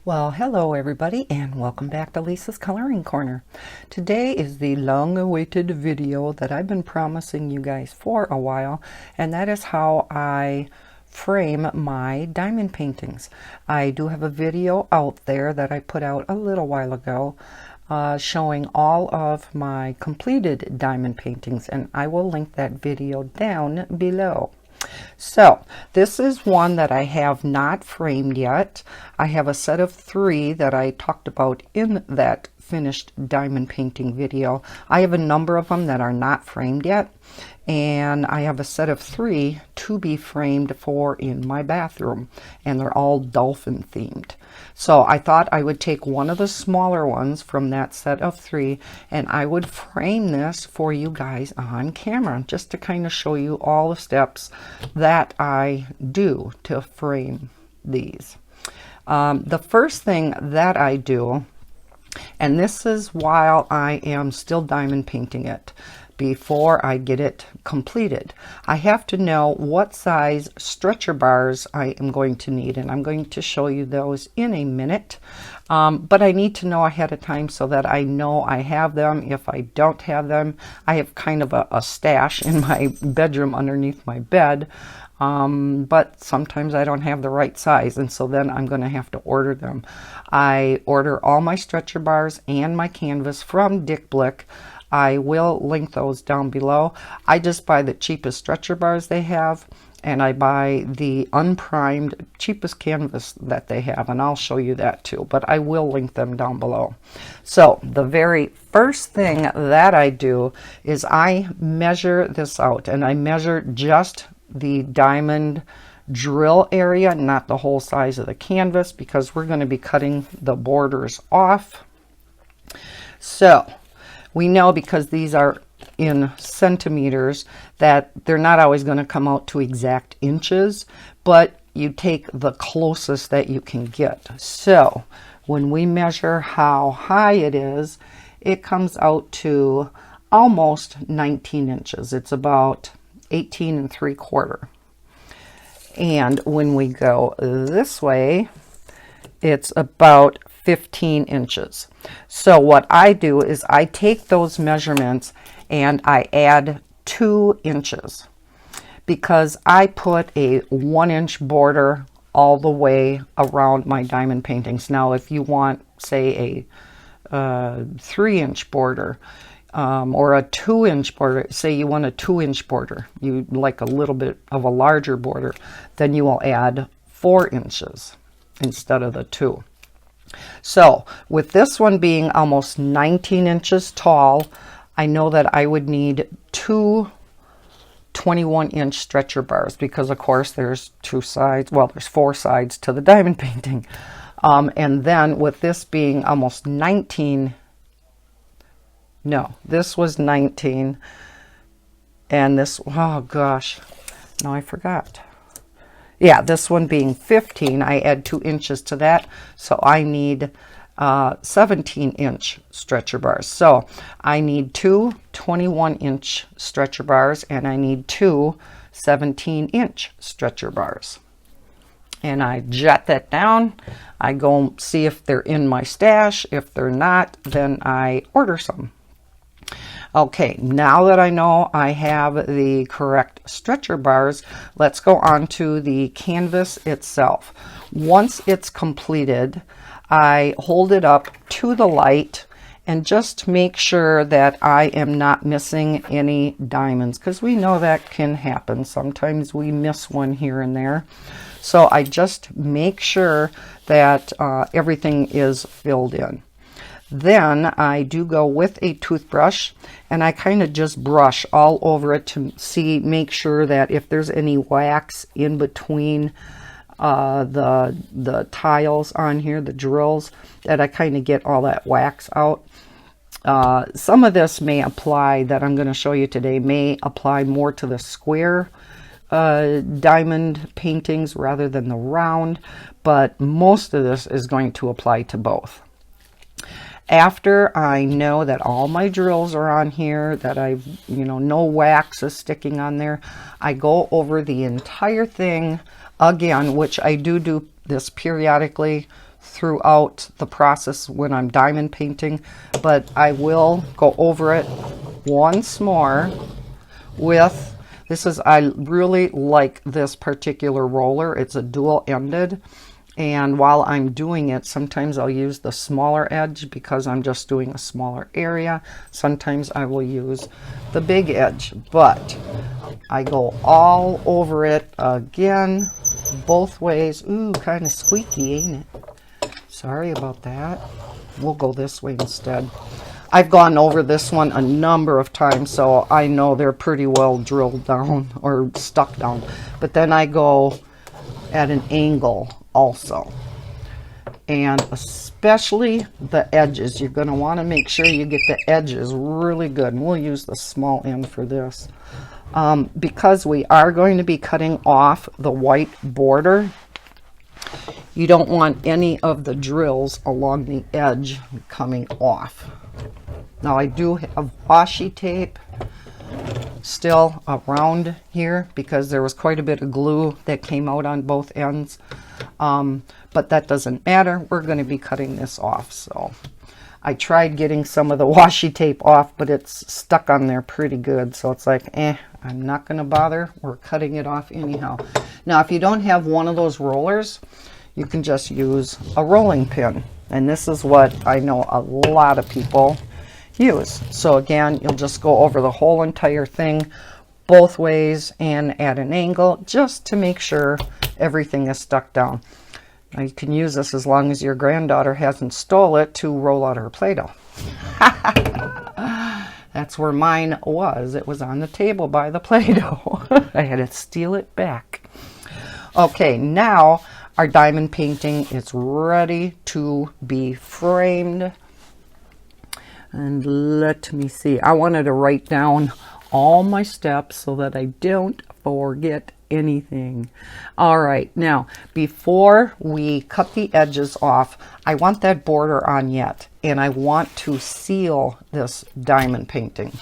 Well, hello everybody and welcome back to Lisa's Coloring Corner. Today is the long-awaited video that I've been promising you guys for a while, and that is how I frame my diamond paintings. I do have a video out there that I put out a little while ago showing all of my completed diamond paintings, and I will link that video down below. So this is one that I have not framed yet. I have a set of 3 that I talked about in that finished diamond painting video. I have a number of them that are not framed yet, and I have a set of 3 to be framed for in my bathroom, and they're all dolphin themed. So I thought I would take one of the smaller ones from that set of 3 and I would frame this for you guys on camera, just to kind of show you all the steps that I do to frame these. The first thing that I do, and this is while I am still diamond painting it, before I get it completed, I have to know what size stretcher bars I am going to need, and I'm going to show you those in a minute. But I need to know ahead of time so that I know I have them. If I don't have them, I have kind of a stash in my bedroom underneath my bed. But sometimes I don't have the right size, and so then I'm going to have to order them. I order all my stretcher bars and my canvas from Blick. I will link those down below. I just buy the cheapest stretcher bars they have, and I buy the unprimed cheapest canvas that they have, and I'll show you that too, but I will link them down below. So the very first thing that I do is I measure this out, and I measure just the diamond drill area, not the whole size of the canvas, because we're going to be cutting the borders off. So we know, because these are in centimeters, that they're not always going to come out to exact inches, but you take the closest that you can get. So when we measure how high it is, it comes out to almost 19 inches. It's about 18 3/4. And when we go this way, it's about 15 inches. So what I do is I take those measurements and I add 2 inches, because I put a 1-inch border all the way around my diamond paintings. Now if you want, say, a 3-inch border, or a 2-inch border, say you want a 2-inch border, you like a little bit of a larger border, then you will add 4 inches instead of the 2. So with this one being almost 19 inches tall, I know that I would need 2 21-inch stretcher bars, because of course there's 2 sides, well, there's 4 sides to the diamond painting. And then with this being almost 19, no, this was 19, and this, oh gosh, no, I forgot. Yeah, this one being 15, I add 2 inches to that, so I need 17-inch stretcher bars. So I need 2 21-inch stretcher bars, and I need 2 17-inch stretcher bars. And I jot that down. I go see if they're in my stash. If they're not, then I order some. Okay, now that I know I have the correct stretcher bars, let's go on to the canvas itself. Once it's completed, I hold it up to the light and just make sure that I am not missing any diamonds, because we know that can happen. Sometimes we miss one here and there. So I just make sure that everything is filled in. Then I do go with a toothbrush, and I kind of just brush all over it to make sure that if there's any wax in between the tiles on here, the drills, that I kind of get all that wax out. Some of this may apply, that I'm going to show you today, may apply more to the square diamond paintings rather than the round, but most of this is going to apply to both. After I know that all my drills are on here, that I've, no wax is sticking on there, I go over the entire thing again, which I do this periodically throughout the process when I'm diamond painting, but I will go over it once more with, I really like this particular roller. It's a dual-ended, and while I'm doing it, sometimes I'll use the smaller edge because I'm just doing a smaller area. Sometimes I will use the big edge, but I go all over it again, both ways. Ooh, kind of squeaky, ain't it? Sorry about that. We'll go this way instead. I've gone over this one a number of times, so I know they're pretty well drilled down or stuck down. But then I go at an angle also. And especially the edges. You're going to want to make sure you get the edges really good. And we'll use the small end for this. Because we are going to be cutting off the white border, you don't want any of the drills along the edge coming off. Now I do have washi tape still around here because there was quite a bit of glue that came out on both ends, but that doesn't matter. We're going to be cutting this off. So I tried getting some of the washi tape off, but it's stuck on there pretty good, so it's like, I'm not going to bother. We're cutting it off anyhow. Now if you don't have one of those rollers, you can just use a rolling pin, and this is what I know a lot of people use. So again, you'll just go over the whole entire thing both ways and at an angle just to make sure everything is stuck down. Now you can use this as long as your granddaughter hasn't stole it to roll out her Play-Doh. That's where mine was. It was on the table by the Play-Doh. I had to steal it back. Okay, now our diamond painting is ready to be framed. And let me see. I wanted to write down all my steps so that I don't forget anything. All right, now before we cut the edges off, I want that border on yet, and I want to seal this diamond painting.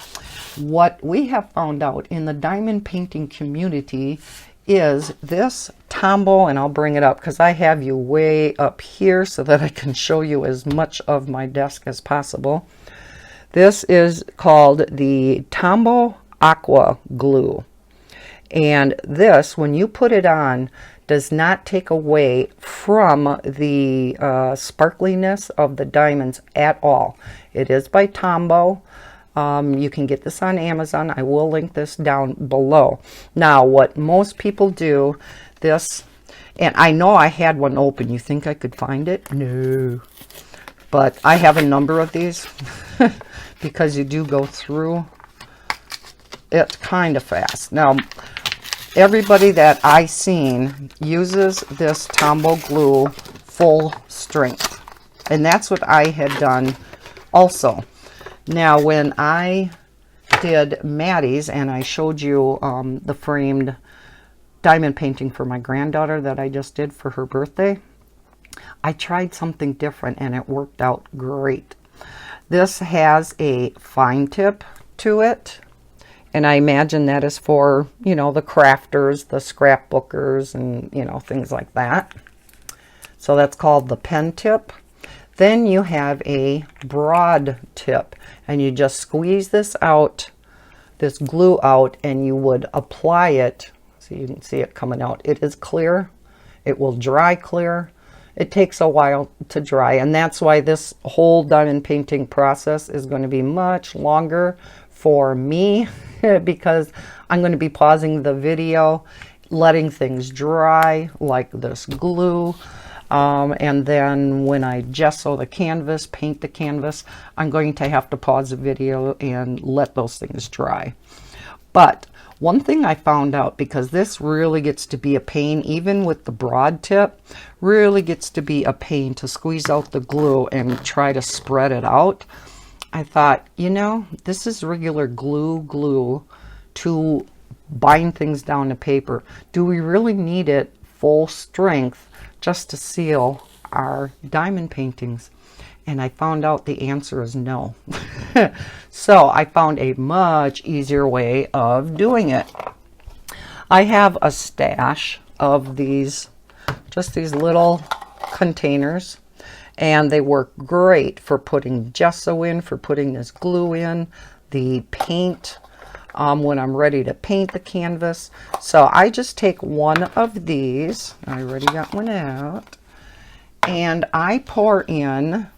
What we have found out in the diamond painting community is this Tombow, and I'll bring it up because I have you way up here so that I can show you as much of my desk as possible. This is called the Tombow Aqua glue. And this, when you put it on, does not take away from the sparkliness of the diamonds at all. It is by Tombow. You can get this on Amazon. I will link this down below. Now, what most people do, this, and I know I had one open. You think I could find it? No. But I have a number of these because you do go through it kind of fast. Now, everybody that I seen uses this Tombow glue full strength. And that's what I had done also. Now, when I did Maddie's and I showed you the framed diamond painting for my granddaughter that I just did for her birthday, I tried something different and it worked out great. This has a fine tip to it, and I imagine that is for, you know, the crafters, the scrapbookers, and, you know, things like that. So that's called the pen tip. Then you have a broad tip, and you just squeeze this out, this glue out, and you would apply it. So you can see it coming out. It is clear. It will dry clear. It takes a while to dry, and that's why this whole diamond painting process is going to be much longer for me because I'm going to be pausing the video, letting things dry like this glue, and then when I gesso the canvas, paint the canvas, I'm going to have to pause the video and let those things dry. But one thing I found out, because this really gets to be a pain, even with the broad tip, really gets to be a pain to squeeze out the glue and try to spread it out. I thought, you know, this is regular glue to bind things down to paper. Do we really need it full strength just to seal our diamond paintings? And I found out the answer is no. So I found a much easier way of doing it. I have a stash of these, just these little containers. And they work great for putting gesso in, for putting this glue in, the paint, when I'm ready to paint the canvas. So I just take one of these, I already got one out, and I pour in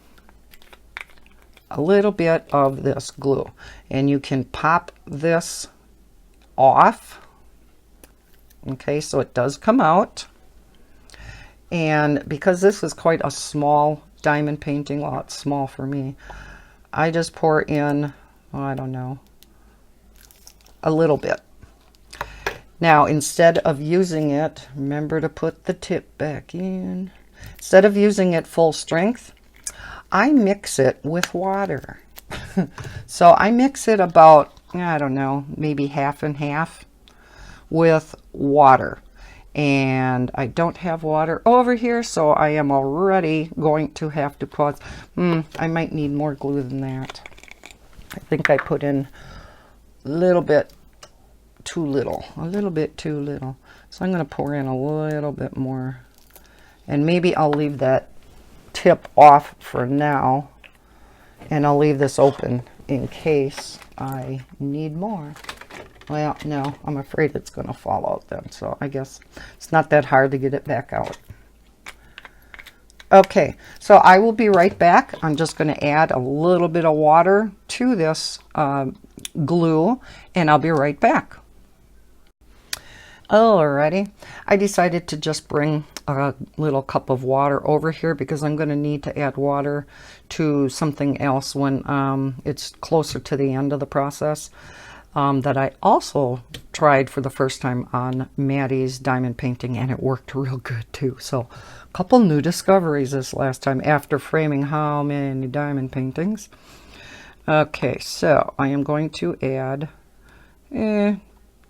a little bit of this glue. And you can pop this off. Okay, so it does come out. And because this is quite a small diamond painting, well, it's small for me, I just pour in, oh, I don't know, a little bit. Now, instead of using it, remember to put the tip back in. Instead of using it full strength, I mix it with water. So I mix it about, I don't know, maybe half and half with water. And I don't have water over here, so I am already going to have to put, I might need more glue than that. I think I put in a little bit too little, a little bit too little. So I'm going to pour in a little bit more. And maybe I'll leave that tip off for now. And I'll leave this open in case I need more. Well, no, I'm afraid it's going to fall out then. So I guess it's not that hard to get it back out. Okay, so I will be right back. I'm just going to add a little bit of water to this glue, and I'll be right back. Alrighty, I decided to just bring a little cup of water over here because I'm going to need to add water to something else when it's closer to the end of the process. That I also tried for the first time on Maddie's diamond painting, and it worked real good too. So a couple new discoveries this last time after framing how many diamond paintings. Okay, so I am going to add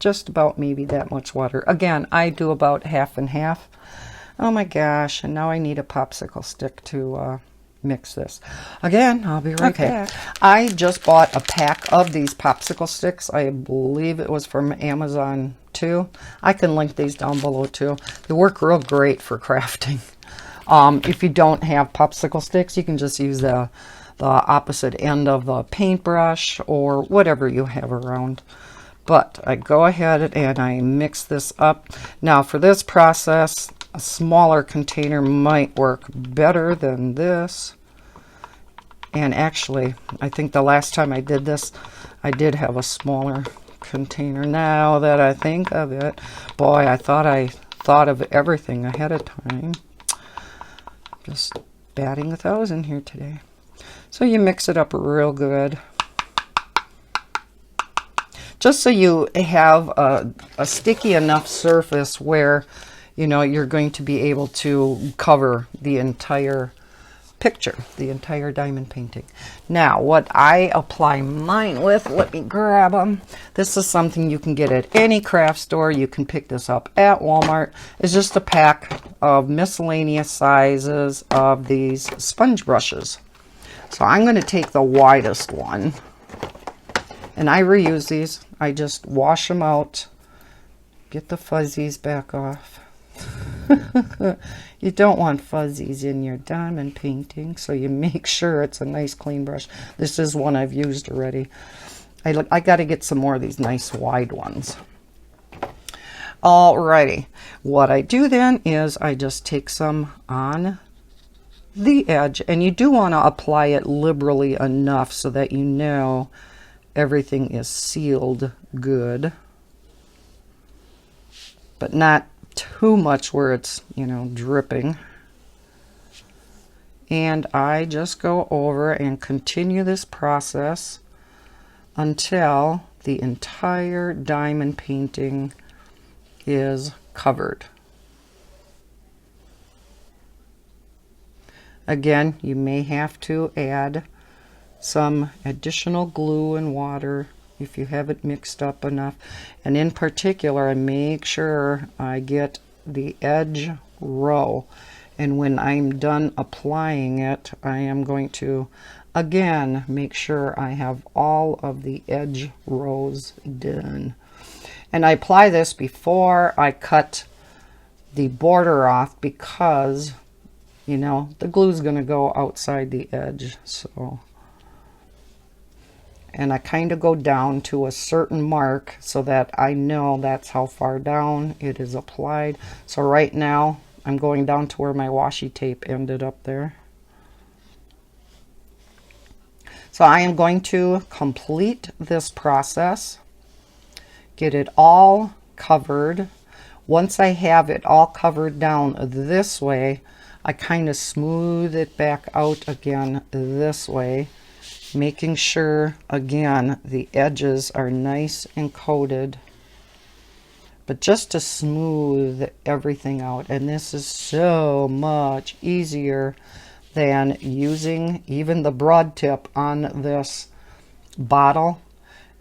just about maybe that much water. Again, I do about half and half. Oh my gosh, and now I need a popsicle stick to mix this. Again, I'll be right back. I just bought a pack of these popsicle sticks. I believe it was from Amazon too. I can link these down below too. They work real great for crafting. If you don't have popsicle sticks, you can just use the opposite end of the paintbrush or whatever you have around. But I go ahead and I mix this up. Now for this process, a smaller container might work better than this. And actually, I think the last time I did this, I did have a smaller container. Now that I think of it, boy, I thought of everything ahead of time. Just batting 1,000 here today. So you mix it up real good. Just so you have a sticky enough surface where, you know, you're going to be able to cover the entire picture, the entire diamond painting. Now, what I apply mine with, let me grab them. This is something you can get at any craft store. You can pick this up at Walmart. It's just a pack of miscellaneous sizes of these sponge brushes. So I'm going to take the widest one. And I reuse these. I just wash them out. Get the fuzzies back off. You don't want fuzzies in your diamond painting, so you make sure it's a nice clean brush. This is one I've used already. I got to get some more of these nice wide ones. Alrighty, what I do then is I just take some on the edge, and you do want to apply it liberally enough so that you know everything is sealed good, but not too much where it's, you know, dripping. And I just go over and continue this process until the entire diamond painting is covered. Again, you may have to add some additional glue and water if you have it mixed up enough. And in particular, I make sure I get the edge row. And when I'm done applying it, I am going to again make sure I have all of the edge rows done. And I apply this before I cut the border off because You know, the glue's going to go outside the edge. So, and I kind of go down to a certain mark so that I know that's how far down it is applied. So right now I'm going down to where my washi tape ended up there. So I am going to complete this process, get it all covered. Once I have it all covered down this way, I kind of smooth it back out again this way, making sure, again, the edges are nice and coated, but just to smooth everything out. And this is so much easier than using even the broad tip on this bottle,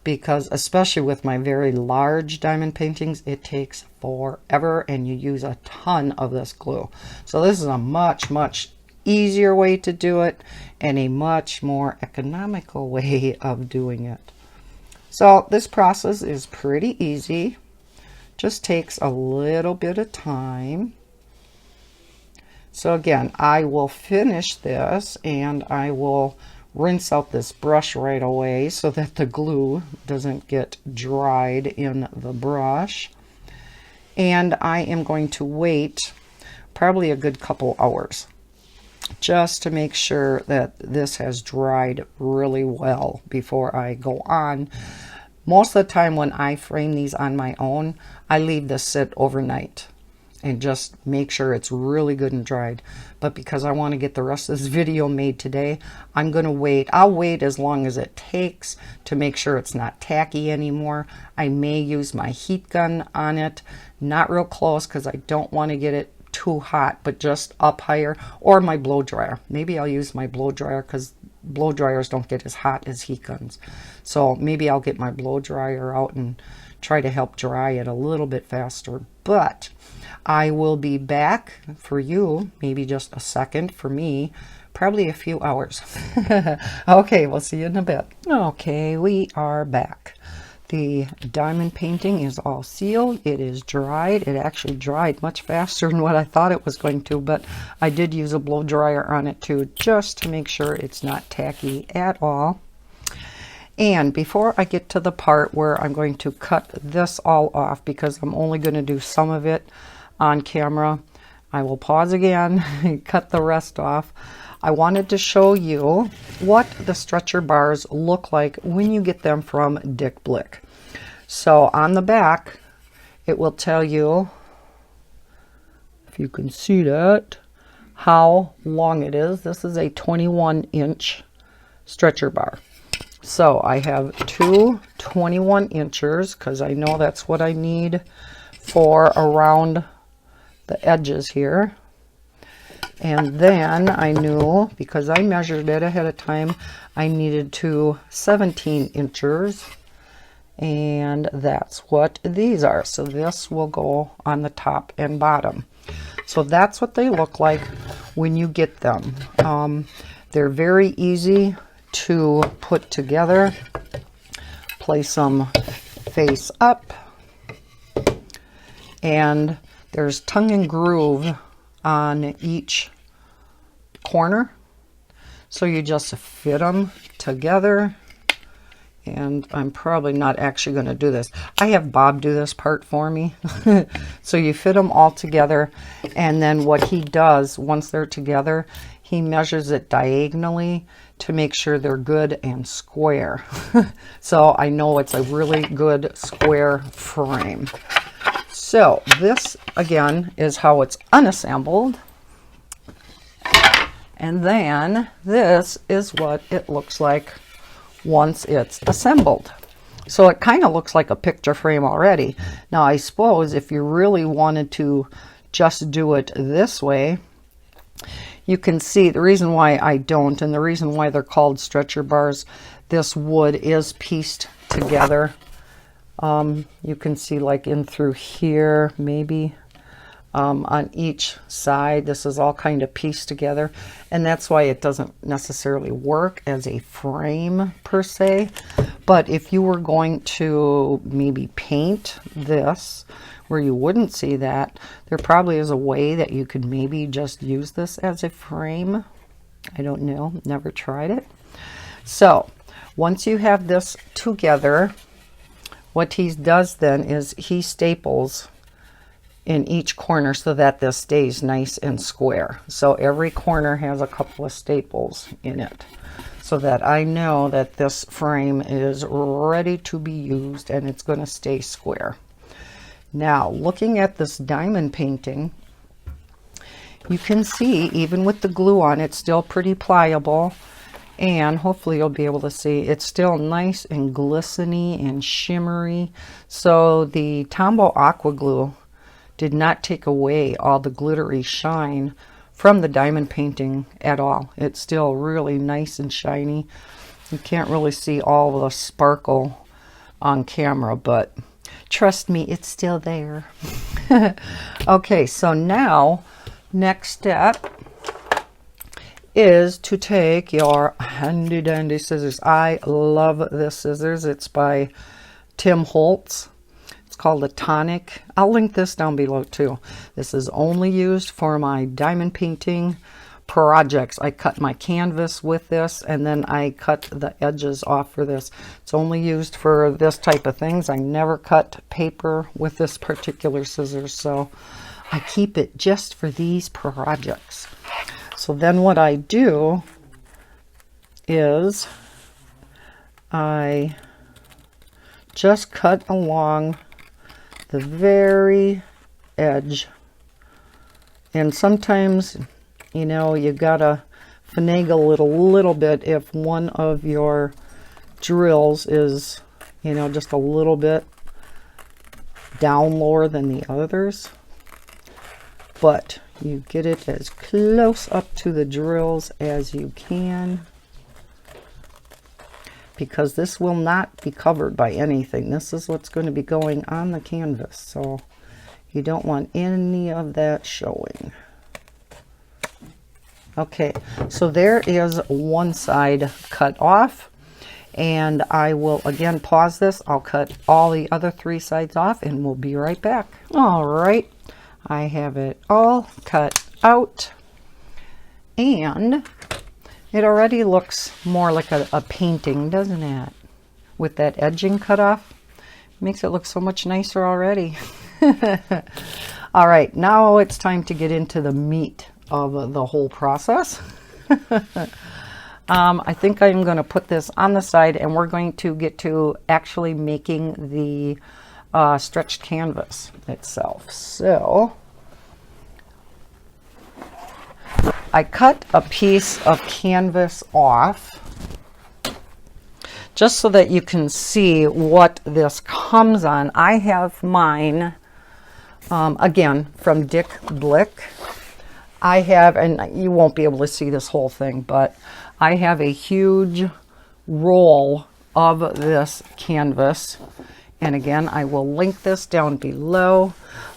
because especially with my very large diamond paintings, it takes forever and you use a ton of this glue. So this is a much easier way to do it and a much more economical way of doing it. So this process is pretty easy, just takes a little bit of time. So again, I will finish this and I will rinse out this brush right away so that the glue doesn't get dried in the brush. And I am going to wait probably a good couple hours just to make sure that this has dried really well before I go on. Most of the time when I frame these on my own, I leave this sit overnight and just make sure it's really good and dried. But because I want to get the rest of this video made today, I'm going to wait. I'll wait as long as it takes to make sure it's not tacky anymore. I may use my heat gun on it, not real close because I don't want to get it too hot, but just up higher, or my blow dryer. Maybe I'll use my blow dryer because blow dryers don't get as hot as heat guns. So maybe I'll get my blow dryer out and try to help dry it a little bit faster. But I will be back for you, maybe just a second, for me, probably a few hours. Okay, we'll see you in a bit. Okay, we are back. The diamond painting is all sealed. It is dried. It actually dried much faster than what I thought it was going to, but I did use a blow dryer on it too, just to make sure it's not tacky at all. And before I get to the part where I'm going to cut this all off, because I'm only going to do some of it on camera, I will pause again and cut the rest off. I wanted to show you what the stretcher bars look like when you get them from Blick. So on the back, it will tell you, if you can see that, how long it is. This is a 21-inch stretcher bar. So I have two 21 inchers because I know that's what I need for around the edges here. And then I knew, because I measured it ahead of time, I needed two 17 inchers. And that's what these are. So this will go on the top and bottom. So that's what they look like when you get them. They're very easy to put together. Place them face up, and there's tongue and groove on each corner, so you just fit them together. And I'm probably not actually going to do this. I have Bob do this part for me. So you fit them all together, and then what he does once they're together, he measures it diagonally to make sure they're good and square. So I know it's a really good square frame. So this again is how it's unassembled. And then this is what it looks like once it's assembled. So it kind of looks like a picture frame already. Now I suppose if you really wanted to just do it this way, you can see the reason why I don't, and the reason why they're called stretcher bars, this wood is pieced together. You can see like in through here, maybe on each side, this is all kind of pieced together, and that's why it doesn't necessarily work as a frame per se. But if you were going to maybe paint this where you wouldn't see that, there probably is a way that you could maybe just use this as a frame. I don't know, never tried it. So once you have this together, what he does then is he staples in each corner so that this stays nice and square. So every corner has a couple of staples in it so that I know that this frame is ready to be used and it's going to stay square. Now, looking at this diamond painting, you can see even with the glue on, it's still pretty pliable. And hopefully you'll be able to see it's still nice and glistening and shimmery. So the Tombow Aqua glue did not take away all the glittery shine from the diamond painting at all. It's still really nice and shiny. You can't really see all the sparkle on camera, but trust me, it's still there. Okay, so now next step is to take your handy dandy scissors. I love this scissors. It's by Holtz. It's called a Tonic. I'll link this down below too. This is only used for my diamond painting projects. I cut my canvas with this and then I cut the edges off for this. It's only used for this type of things. I never cut paper with this particular scissors, so I keep it just for these projects. So then what I do is I just cut along the very edge. And sometimes, you know, you gotta finagle it a little bit if one of your drills is, you know, just a little bit down lower than the others. But you get it as close up to the drills as you can, because this will not be covered by anything. This is what's going to be going on the canvas, so you don't want any of that showing. Okay, so there is one side cut off, and I will again pause this. I'll cut all the other three sides off and we'll be right back. All right, I have it all cut out and it already looks more like a painting, doesn't it? With that edging cut off. Makes it look so much nicer already. All right, now it's time to get into the meat of the whole process. I think I'm going to put this on the side and we're going to get to actually making the stretched canvas itself. So I cut a piece of canvas off just so that you can see what this comes on. I have mine, again, from Blick. I have, and you won't be able to see this whole thing, but I have a huge roll of this canvas. And again, I will link this down below.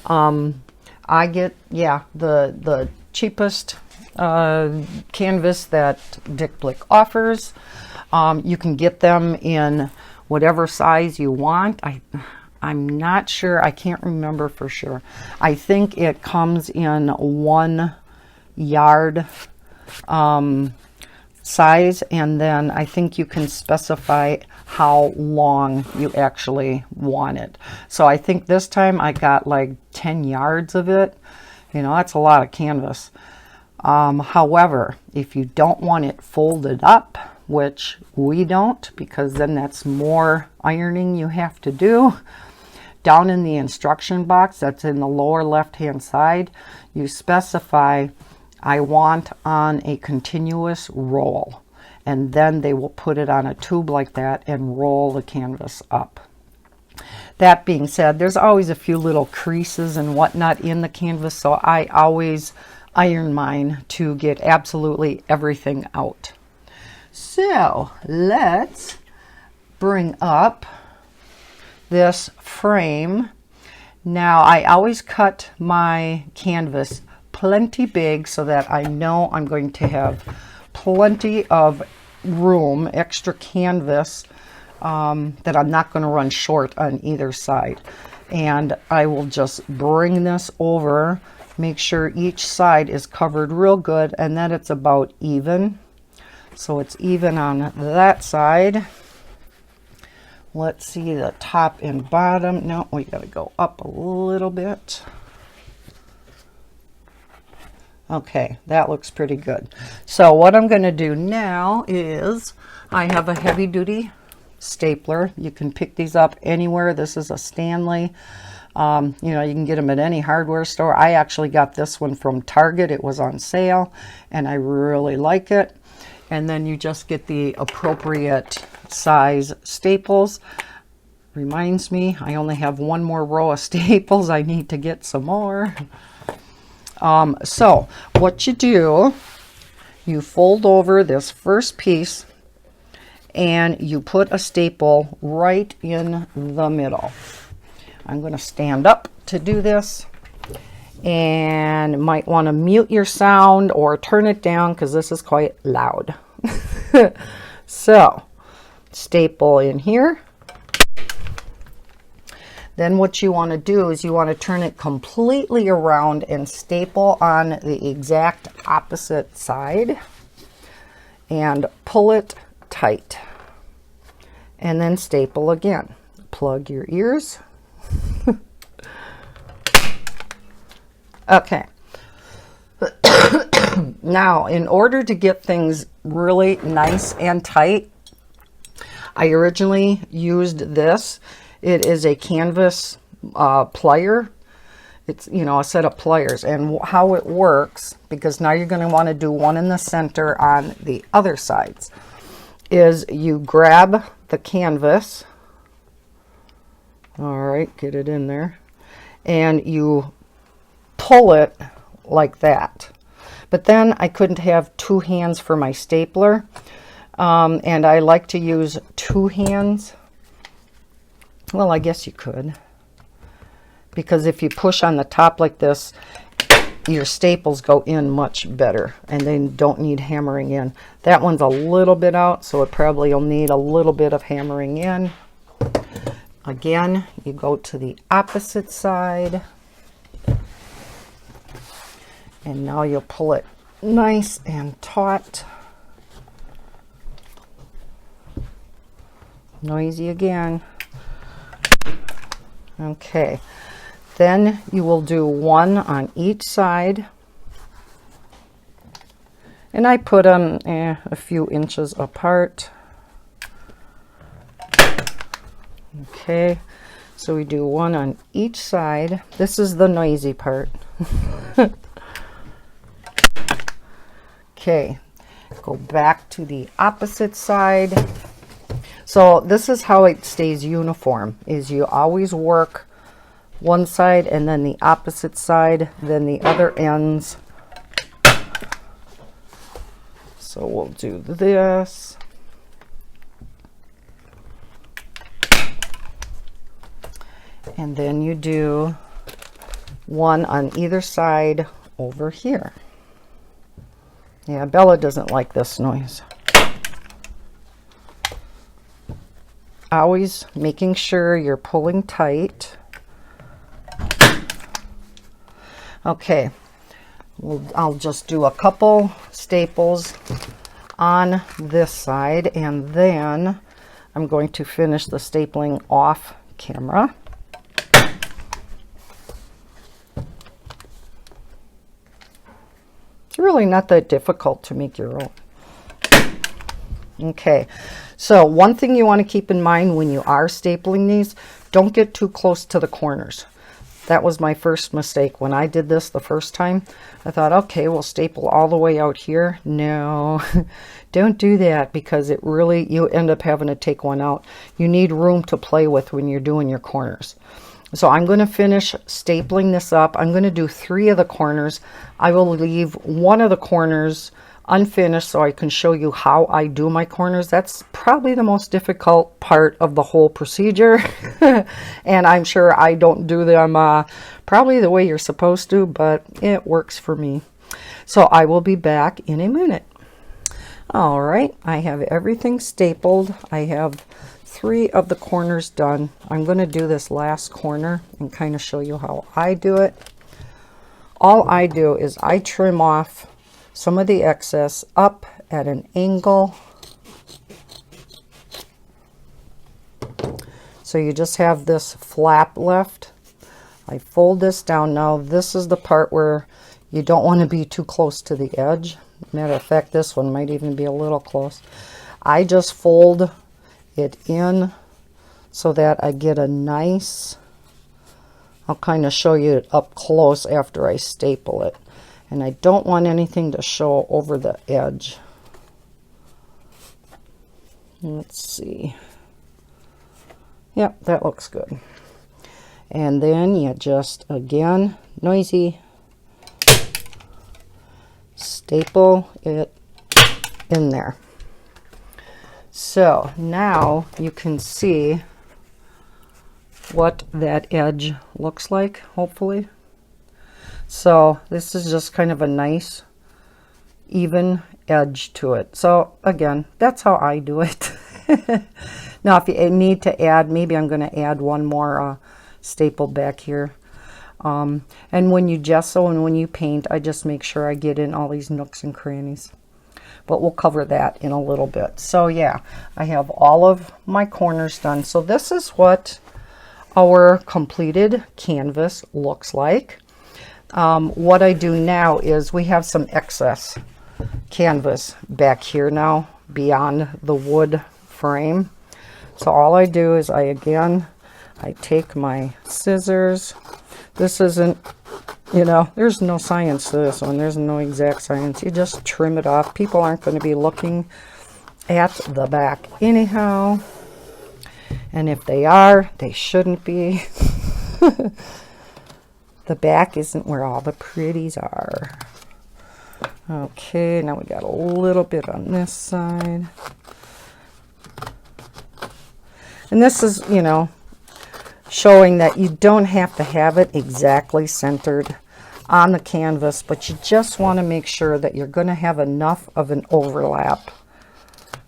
I get, yeah, the cheapest canvas that Blick offers. You can get them in whatever size you want. I'm not sure. I can't remember for sure. I think it comes in 1 yard size, and then I think you can specify how long you actually want it. So I think this time I got like 10 yards of it. You know, that's a lot of canvas. However, if you don't want it folded up, which we don't, because then that's more ironing you have to do, down in the instruction box that's in the lower left hand side, you specify I want on a continuous roll, and then they will put it on a tube like that and roll the canvas up. That being said, there's always a few little creases and whatnot in the canvas, so I always iron mine to get absolutely everything out. So let's bring up this frame. Now I always cut my canvas plenty big so that I know I'm going to have plenty of room, extra canvas that I'm not going to run short on either side. And I will just bring this over, make sure each side is covered real good and that it's about even. So it's even on that side. Let's see the top and bottom. No, we got to go up a little bit. Okay, that looks pretty good. So what I'm going to do now is I have a heavy duty stapler. You can pick these up anywhere. This is a Stanley. You know, you can get them at any hardware store. I actually got this one from Target. It was on sale and I really like it. And then you just get the appropriate size staples. Reminds me, I only have one more row of staples. I need to get some more. So what you do, you fold over this first piece and you put a staple right in the middle. I'm going to stand up to do this, and might want to mute your sound or turn it down because this is quite loud. So staple in here. Then what you want to do is you want to turn it completely around and staple on the exact opposite side and pull it tight, and then staple again. Plug your ears. Okay. Now, in order to get things really nice and tight, I originally used this. It is a canvas plier. It's, you know, a set of pliers. And how it works, because now you're going to want to do one in the center on the other sides, is you grab the canvas. All right, get it in there. And you pull it like that. But then I couldn't have two hands for my stapler. And I like to use two hands. Well, I guess you could. Because if you push on the top like this, your staples go in much better and they don't need hammering in. That one's a little bit out, so it probably will need a little bit of hammering in. Again, you go to the opposite side. And now you'll pull it nice and taut. Noisy again. Okay. Then you will do one on each side. And I put them a few inches apart. Okay. So we do one on each side. This is the noisy part. Okay, go back to the opposite side. So this is how it stays uniform, is you always work one side and then the opposite side, then the other ends. So we'll do this. And then you do one on either side over here. Yeah, Bella doesn't like this noise. Always making sure you're pulling tight. Okay, I'll just do a couple staples on this side, and then I'm going to finish the stapling off camera. Really not that difficult to make your own. Okay, so one thing you want to keep in mind when you are stapling these, don't get too close to the corners. That was my first mistake. When I did this the first time, I thought, okay, we'll staple all the way out here. No, don't do that, because it really, you end up having to take one out. You need room to play with when you're doing your corners. So I'm going to finish stapling this up. I'm going to do 3 of the corners. I will leave one of the corners unfinished so I can show you how I do my corners. That's probably the most difficult part of the whole procedure. And I'm sure I don't do them probably the way you're supposed to, but it works for me. So I will be back in a minute. All right, I have everything stapled. I have 3 of the corners done. I'm going to do this last corner and kind of show you how I do it. All I do is I trim off some of the excess up at an angle. So you just have this flap left. I fold this down. Now this is the part where you don't want to be too close to the edge. Matter of fact, this one might even be a little close. I just fold it in so that I get a nice, I'll kind of show you it up close after I staple it. And I don't want anything to show over the edge. Let's see. Yep, that looks good. And then you just, again, noisy, staple it in there. So now you can see what that edge looks like, hopefully. So this is just kind of a nice even edge to it. So again, that's how I do it. Now if you need to add, maybe I'm going to add one more staple back here. And when you gesso and when you paint, I just make sure I get in all these nooks and crannies. But we'll cover that in a little bit. So yeah, I have all of my corners done. So this is what our completed canvas looks like. What I do now is we have some excess canvas back here now beyond the wood frame. So all I do is I take my scissors. This isn't, you know, there's no science to this one. There's no exact science. You just trim it off. People aren't going to be looking at the back anyhow. And if they are, they shouldn't be. The back isn't where all the pretties are. Okay, now we got a little bit on this side. And this is, you know, showing that you don't have to have it exactly centered on the canvas, but you just want to make sure that you're going to have enough of an overlap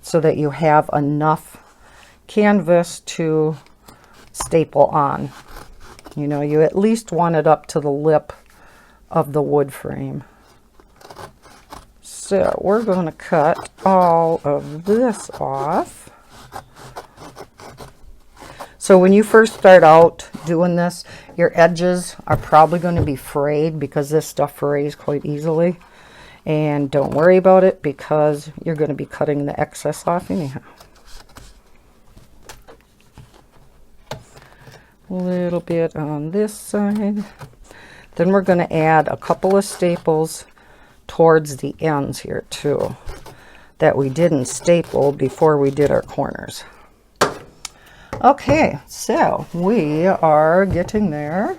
so that you have enough canvas to staple on. You know, you at least want it up to the lip of the wood frame. So we're going to cut all of this off. So when you first start out doing this, your edges are probably going to be frayed because this stuff frays quite easily. And don't worry about it because you're going to be cutting the excess off anyhow. A little bit on this side. Then we're going to add a couple of staples towards the ends here too that we didn't staple before we did our corners. Okay, so we are getting there.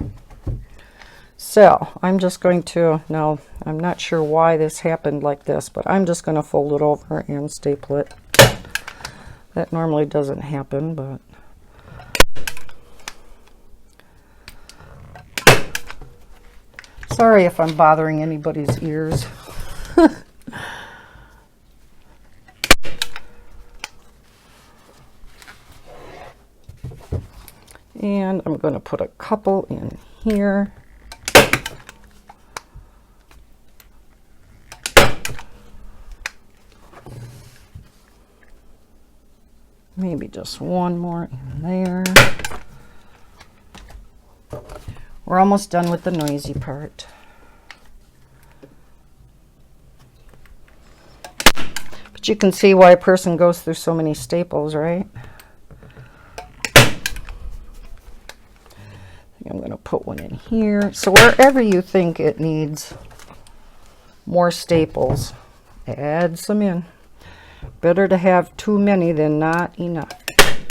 So I'm just going to, now I'm not sure why this happened like this, but I'm just going to fold it over and staple it. That normally doesn't happen, but sorry if I'm bothering anybody's ears. And I'm going to put a couple in here. Maybe just one more in there. We're almost done with the noisy part. But you can see why a person goes through so many staples, right? I'm going to put one in here. So wherever you think it needs more staples, add some in. Better to have too many than not enough.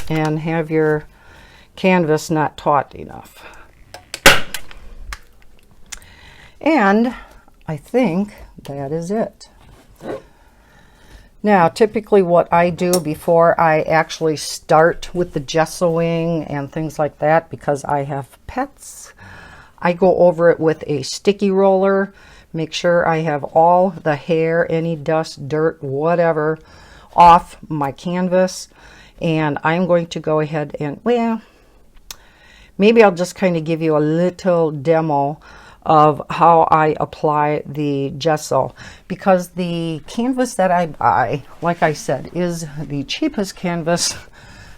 And have your canvas not taut enough. And I think that is it. Now, typically what I do before I actually start with the gessoing and things like that, because I have pets, I go over it with a sticky roller, make sure I have all the hair, any dust, dirt, whatever, off my canvas. And I'm going to go ahead and, well, maybe I'll just kind of give you a little demo of how I apply the gesso, because the canvas that I buy, like I said, is the cheapest canvas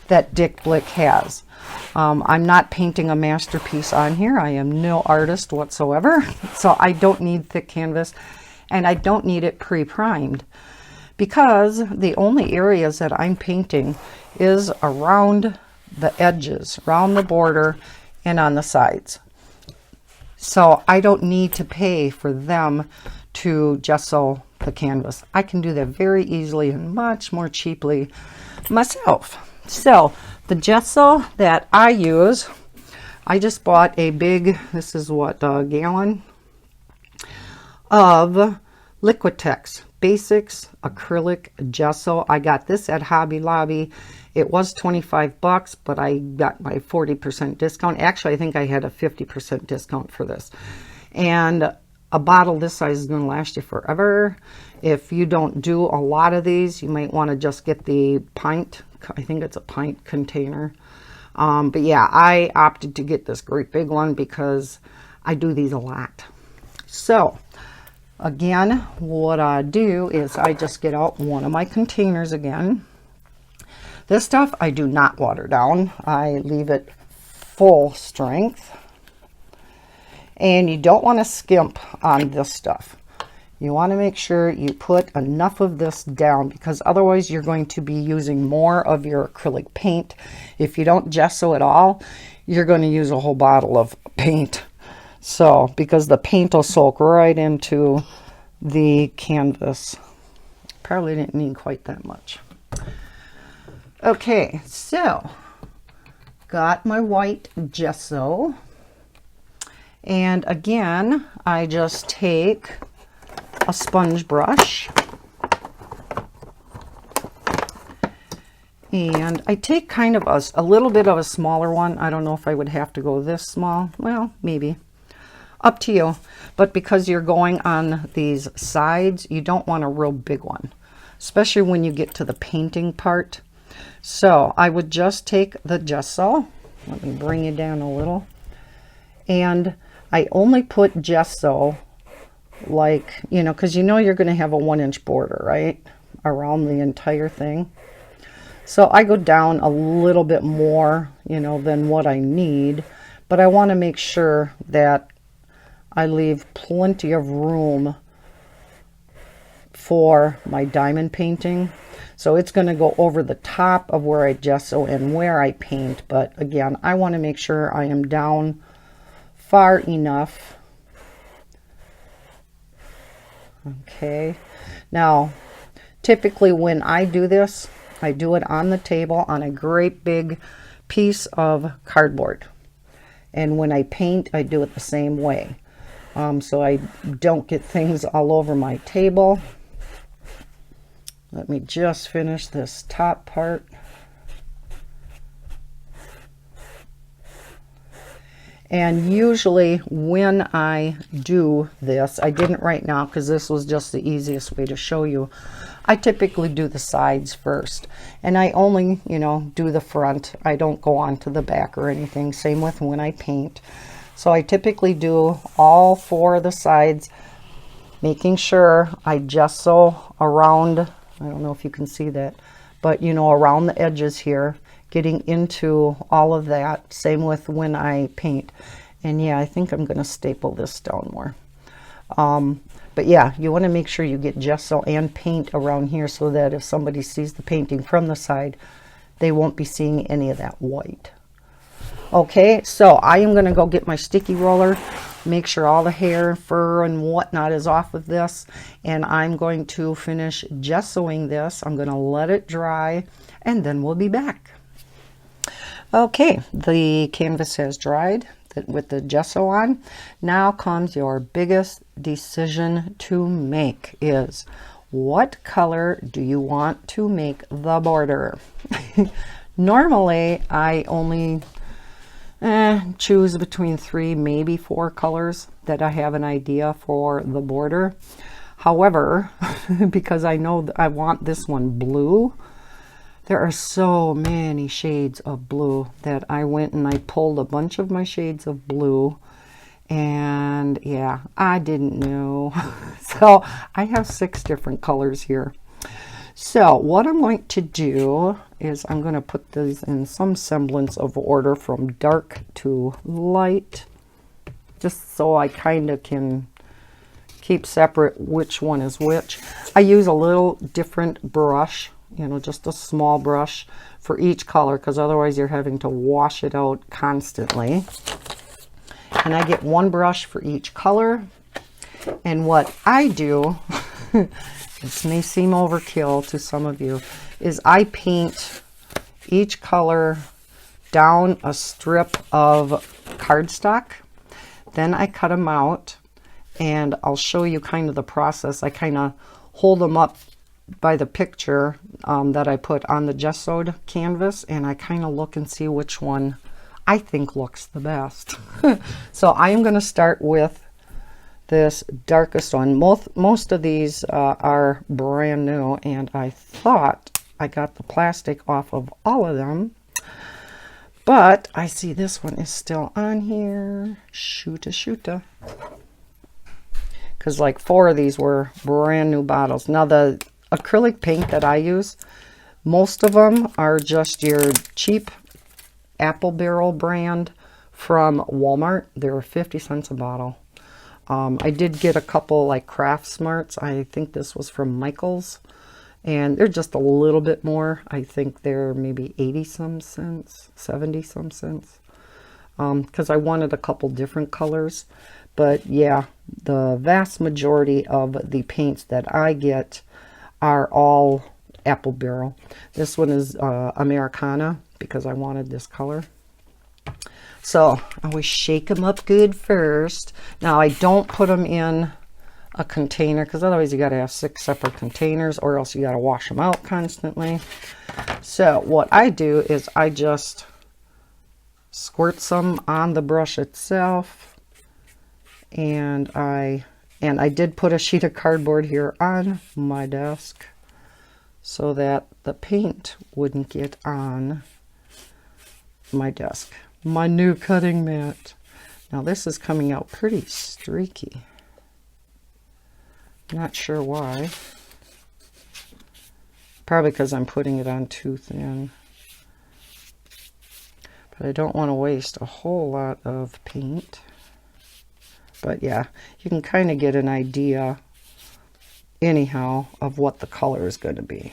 that Blick has. I'm not painting a masterpiece on here. I am no artist whatsoever, so I don't need thick canvas, and I don't need it pre-primed, because the only areas that I'm painting is around the edges, around the border, and on the sides. So I don't need to pay for them to gesso the canvas. I can do that very easily and much more cheaply myself. So the gesso that I use, I just bought a big, this is what, a gallon of Liquitex Basics acrylic gesso. I got this at Hobby Lobby. It was 25 bucks, but I got my 40% discount. Actually, I think I had a 50% discount for this. And a bottle this size is going to last you forever. If you don't do a lot of these, you might want to just get the pint. I think it's a pint container. But yeah, I opted to get this great big one because I do these a lot. So again, what I do is I just get out one of my containers again. This stuff I do not water down. I leave it full strength. And you don't want to skimp on this stuff. You want to make sure you put enough of this down, because otherwise you're going to be using more of your acrylic paint. If you don't gesso at all, you're going to use a whole bottle of paint. So, because the paint will soak right into the canvas. Probably didn't need quite that much. Okay, so got my white gesso, and again I just take a sponge brush and I take kind of a little bit of a smaller one. I don't know if I would have to go this small. Well, maybe. Up to you. But because you're going on these sides, you don't want a real big one, especially when you get to the painting part. So I would just take the gesso. Let me bring you down a little. And I only put gesso, like, you know, because you know you're going to have a 1-inch border, right, around the entire thing. So I go down a little bit more, you know, than what I need, but I want to make sure that I leave plenty of room for my diamond painting. So it's going to go over the top of where I gesso and where I paint, but again, I want to make sure I am down far enough. Okay, now typically when I do this, I do it on the table on a great big piece of cardboard, and when I paint I do it the same way, so I don't get things all over my table. Let me just finish this top part. And usually when I do this, I didn't right now because this was just the easiest way to show you. I typically do the sides first, and I only, you know, do the front. I don't go on to the back or anything. Same with when I paint. So I typically do all 4 of the sides, making sure I gesso around. I don't know if you can see that, but you know, around the edges here, getting into all of that. Same with when I paint. And yeah, I think I'm going to staple this down more. But yeah, you want to make sure you get gesso and paint around here so that if somebody sees the painting from the side, they won't be seeing any of that white. Okay, so I am going to go get my sticky roller, make sure all the hair, fur, and whatnot is off of this, and I'm going to finish gessoing this. I'm going to let it dry, and then we'll be back. Okay, the canvas has dried with the gesso on. Now comes your biggest decision to make, is what color do you want to make the border? Normally, I only choose between 3, maybe 4 colors that I have an idea for the border. However, because I know that I want this one blue, There are so many shades of blue that I went and I pulled a bunch of my shades of blue, and yeah, I didn't know. So I have 6 different colors here. So what I'm going to do is I'm going to put these in some semblance of order from dark to light, just so I kind of can keep separate which one is which. I use a little different brush, you know, just a small brush for each color, because otherwise you're having to wash it out constantly. And I get 1 brush for each color. And what I do, this may seem overkill to some of you, is I paint each color down a strip of cardstock. Then I cut them out, and I'll show you kind of the process. I kind of hold them up by the picture that I put on the gessoed canvas, and I kind of look and see which one I think looks the best. So I am going to start with this darkest one. Most of these are brand new, and I thought I got the plastic off of all of them, but I see this one is still on here. Shoota. Because like 4 of these were brand new bottles. Now the acrylic paint that I use, most of them are just your cheap Apple Barrel brand from Walmart. They're 50 cents a bottle. I did get a couple like Craft Smarts. I think this was from Michael's, and they're just a little bit more. I think they're maybe 80 some cents, 70 some cents, because I wanted a couple different colors. But yeah, the vast majority of the paints that I get are all Apple Barrel. This one is Americana because I wanted this color. So I always shake them up good first. Now I don't put them in a container, because otherwise you got to have 6 separate containers, or else you got to wash them out constantly. So what I do is I just squirt some on the brush itself. And I did put a sheet of cardboard here on my desk so that the paint wouldn't get on my desk. My new cutting mat. Now this is coming out pretty streaky. Not sure why. Probably because I'm putting it on too thin. But I don't want to waste a whole lot of paint. But yeah, you can kind of get an idea anyhow of what the color is going to be.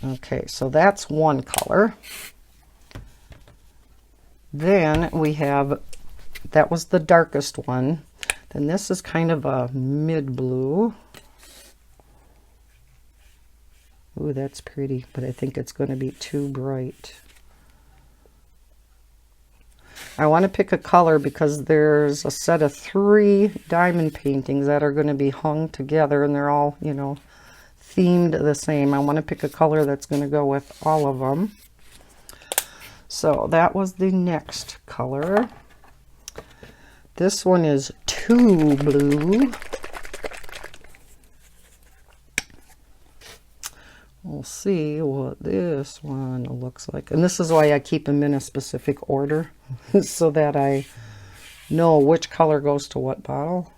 Okay, so that's one color. Then we have, that was the darkest one. Then this is kind of a mid blue. Ooh, that's pretty, but I think it's going to be too bright. I want to pick a color because there's a set of 3 diamond paintings that are going to be hung together, and they're all, you know, themed the same. I want to pick a color that's going to go with all of them. So that was the next color. This one is too blue. We'll see what this one looks like. And this is why I keep them in a specific order, so that I know which color goes to what bottle.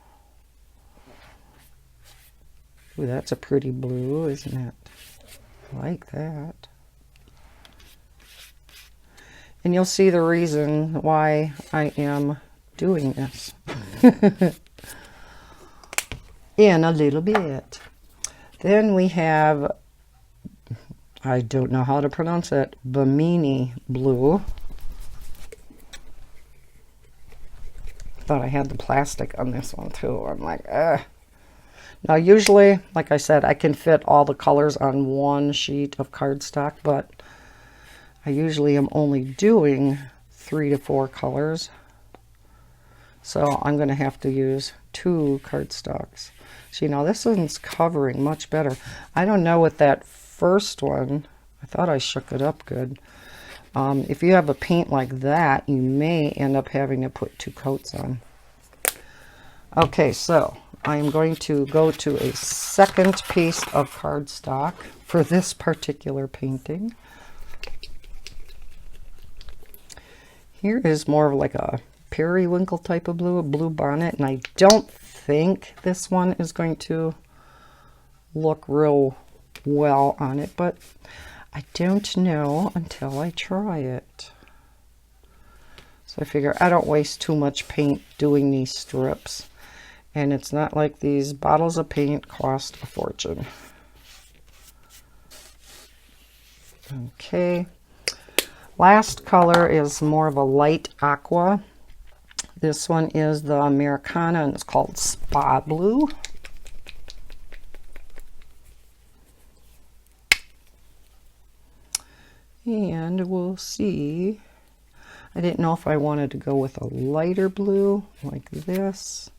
Ooh, that's a pretty blue, isn't it? I like that. And you'll see the reason why I am doing this in a little bit. Then we have, I don't know how to pronounce it, Bimini blue. Thought I had the plastic on this one too. I'm like, ugh. Now usually, like I said, I can fit all the colors on one sheet of cardstock, but I usually am only doing 3 to 4 colors. So I'm going to have to use 2 cardstocks. See, now this one's covering much better. I don't know with that first one. I thought I shook it up good. If you have a paint like that, you may end up having to put 2 coats on. Okay, so I am going to go to a second piece of cardstock for this particular painting. Here is more of like a periwinkle type of blue, a blue bonnet, and I don't think this one is going to look real well on it, but I don't know until I try it. So I figure I don't waste too much paint doing these strips. And it's not like these bottles of paint cost a fortune. Okay. Last color is more of a light aqua. This one is the Americana and it's called Spa Blue. And we'll see. I didn't know if I wanted to go with a lighter blue like this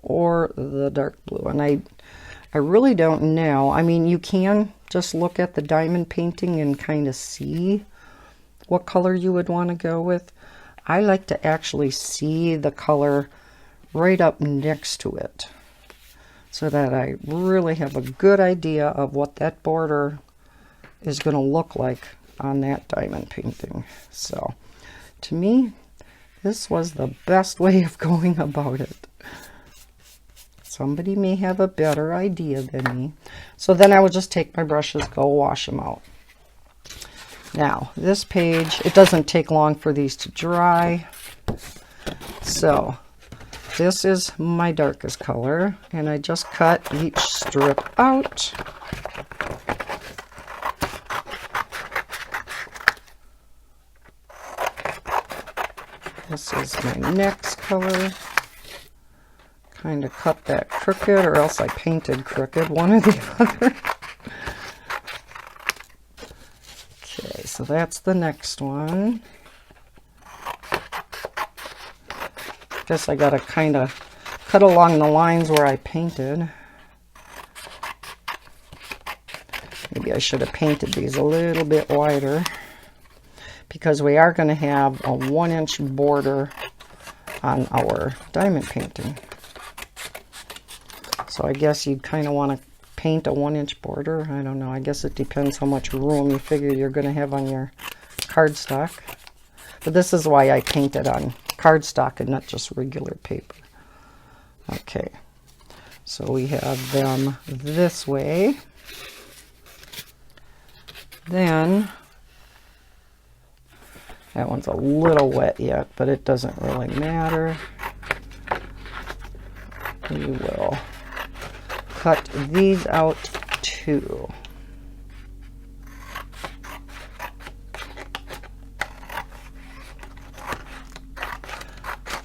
or the dark blue, and I really don't know. I mean, you can just look at the diamond painting and kind of see what color you would want to go with. I like to actually see the color right up next to it so that I really have a good idea of what that border is going to look like on that diamond painting. So to me, this was the best way of going about it. Somebody may have a better idea than me. So then I will just take my brushes, go wash them out. Now, this page, it doesn't take long for these to dry. So this is my darkest color, and I just cut each strip out. This is my next color. Kind of cut that crooked, or else I painted crooked, one or the other. Okay, so that's the next one. Guess I gotta kind of cut along the lines where I painted. Maybe I should have painted these a little bit wider, because we are going to have a 1-inch border on our diamond painting. So I guess you kind of want to paint a 1-inch border. I don't know. I guess it depends how much room you figure you're going to have on your cardstock. But this is why I painted on cardstock and not just regular paper. Okay. So we have them this way. Then that one's a little wet yet, but it doesn't really matter. We will cut these out too.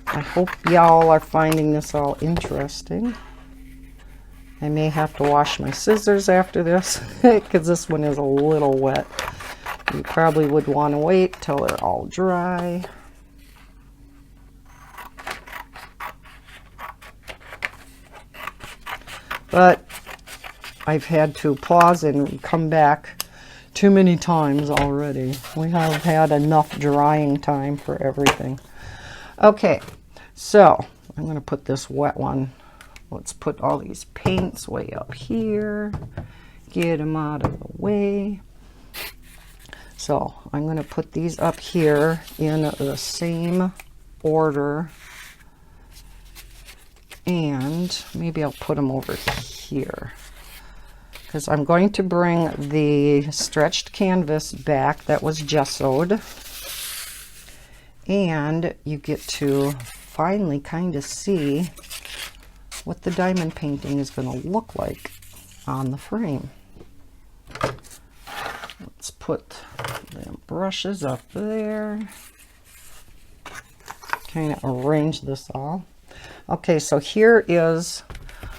I hope y'all are finding this all interesting. I may have to wash my scissors after this because this one is a little wet. You probably would want to wait till they're all dry. But I've had to pause and come back too many times already. We have had enough drying time for everything. Okay, so I'm going to put this wet one. Let's put all these paints way up here. Get them out of the way. So I'm going to put these up here in the same order. And maybe I'll put them over here, because I'm going to bring the stretched canvas back that was gessoed, and you get to finally kind of see what the diamond painting is going to look like on the frame. Let's put the brushes up there, kind of arrange this all. Okay, so here is,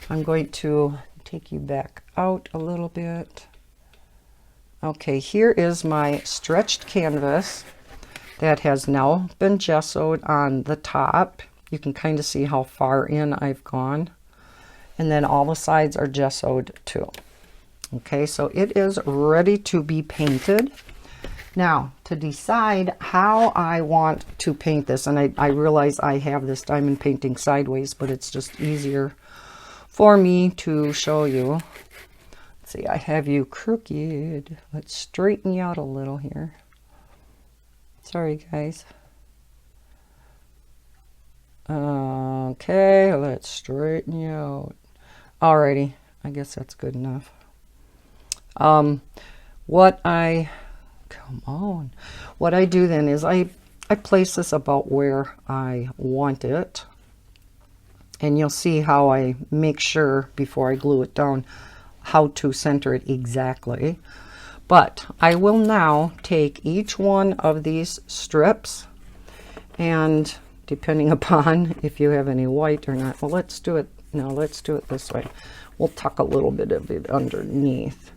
I'm going to take you back out a little bit. Okay, here is my stretched canvas that has now been gessoed on the top. You can kind of see how far in I've gone. And then all the sides are gessoed too. Okay, so it is ready to be painted. Now, to decide how I want to paint this, and I realize I have this diamond painting sideways, but it's just easier for me to show you. Let's see, I have you crooked. Let's straighten you out a little here. Sorry, guys. Okay, let's straighten you out. Alrighty, I guess that's good enough. What I do then is I place this about where I want it. And you'll see how I make sure before I glue it down how to center it exactly. But I will now take each one of these strips, and depending upon if you have any white or not, well, let's do it this way. We'll tuck a little bit of it underneath.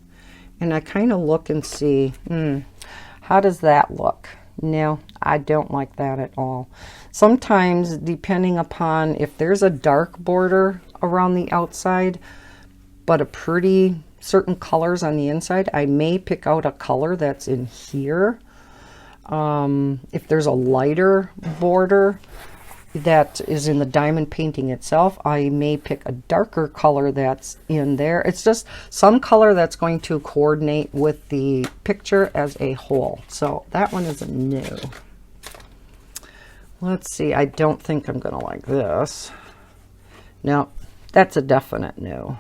And I kind of look and see, how does that look? No, I don't like that at all. Sometimes, depending upon if there's a dark border around the outside, but a pretty certain colors on the inside, I may pick out a color that's in here. If there's a lighter border that is in the diamond painting itself, I may pick a darker color that's in there. It's just some color that's going to coordinate with the picture as a whole. So that one is a no. Let's see, I don't think I'm gonna like this. No, that's a definite no.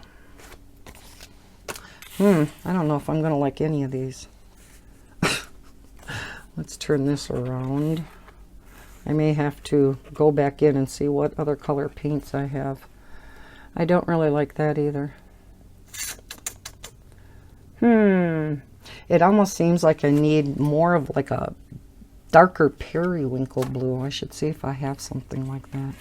I don't know if I'm gonna like any of these. Let's turn this around. I may have to go back in and see what other color paints I have. I don't really like that either. It almost seems like I need more of like a darker periwinkle blue. I should see if I have something like that.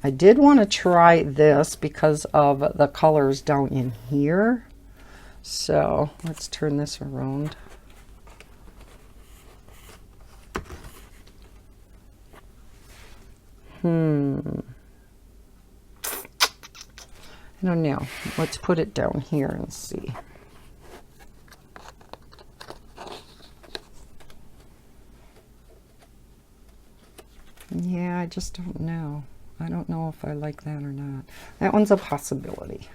I did want to try this because of the colors down in here. So let's turn this around. I don't know. Let's put it down here and see. Yeah, I just don't know. I don't know if I like that or not. That one's a possibility.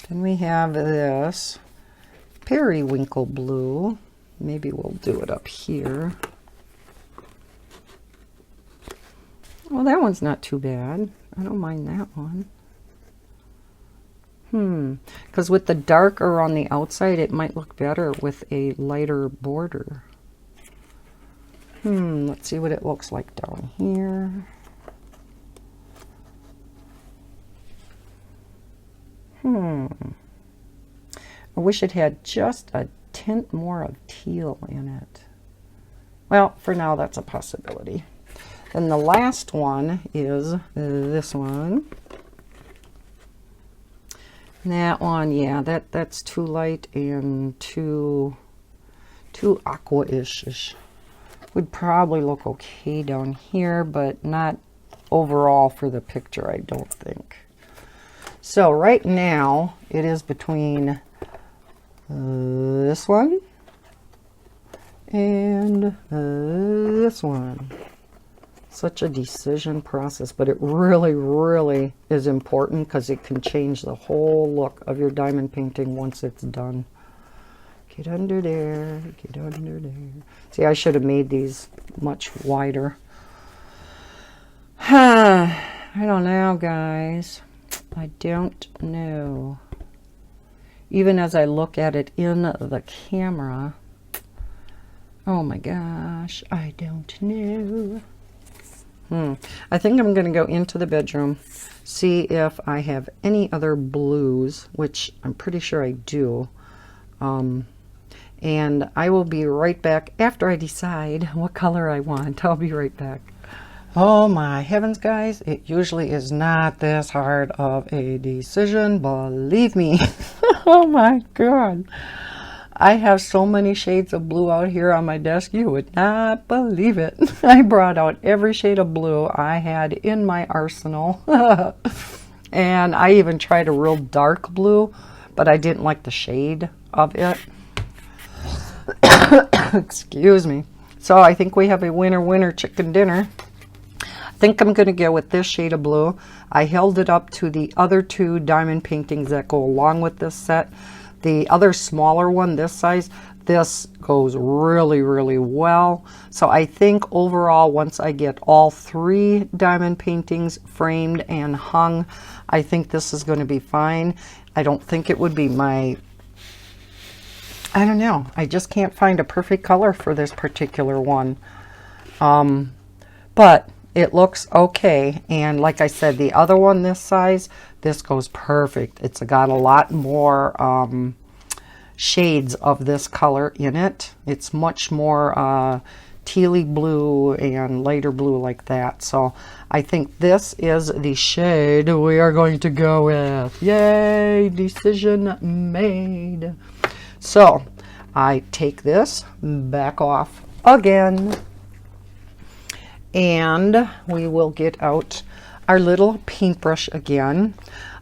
Then we have this periwinkle blue. Maybe we'll do it up here. Well, that one's not too bad. I don't mind that one. Because with the dark around the outside, it might look better with a lighter border. Let's see what it looks like down here. I wish it had just a tint more of teal in it. Well, for now, that's a possibility. And the last one is this one. And that one, yeah, that's too light and too aqua-ish. Would probably look okay down here, but not overall for the picture, I don't think. So right now, it is between this one and this one. Such a decision process, but it really, really is important because it can change the whole look of your diamond painting once it's done. Get under there, get under there. See, I should have made these much wider. I don't know, guys. I don't know. Even as I look at it in the camera, oh my gosh, I don't know. I think I'm going to go into the bedroom, see if I have any other blues, which I'm pretty sure I do. And I will be right back after I decide what color I want. I'll be right back. Oh my heavens, guys, it usually is not this hard of a decision, believe me. Oh my God. I have so many shades of blue out here on my desk, you would not believe it. I brought out every shade of blue I had in my arsenal. And I even tried a real dark blue, but I didn't like the shade of it. Excuse me. So I think we have a winner chicken dinner. think I'm going to go with this shade of blue. I held it up to the other two diamond paintings that go along with this set. The other smaller one, this size, this goes really, really well. So I think overall, once I get all three diamond paintings framed and hung, I think this is going to be fine. I don't think it would be my, I don't know, I just can't find a perfect color for this particular one. But it looks okay. And like I said, the other one this size, this goes perfect. It's got a lot more shades of this color in it. It's much more tealy blue and lighter blue like that. So I think this is the shade we are going to go with. Yay, decision made. So I take this back off again, and we will get out our little paintbrush again.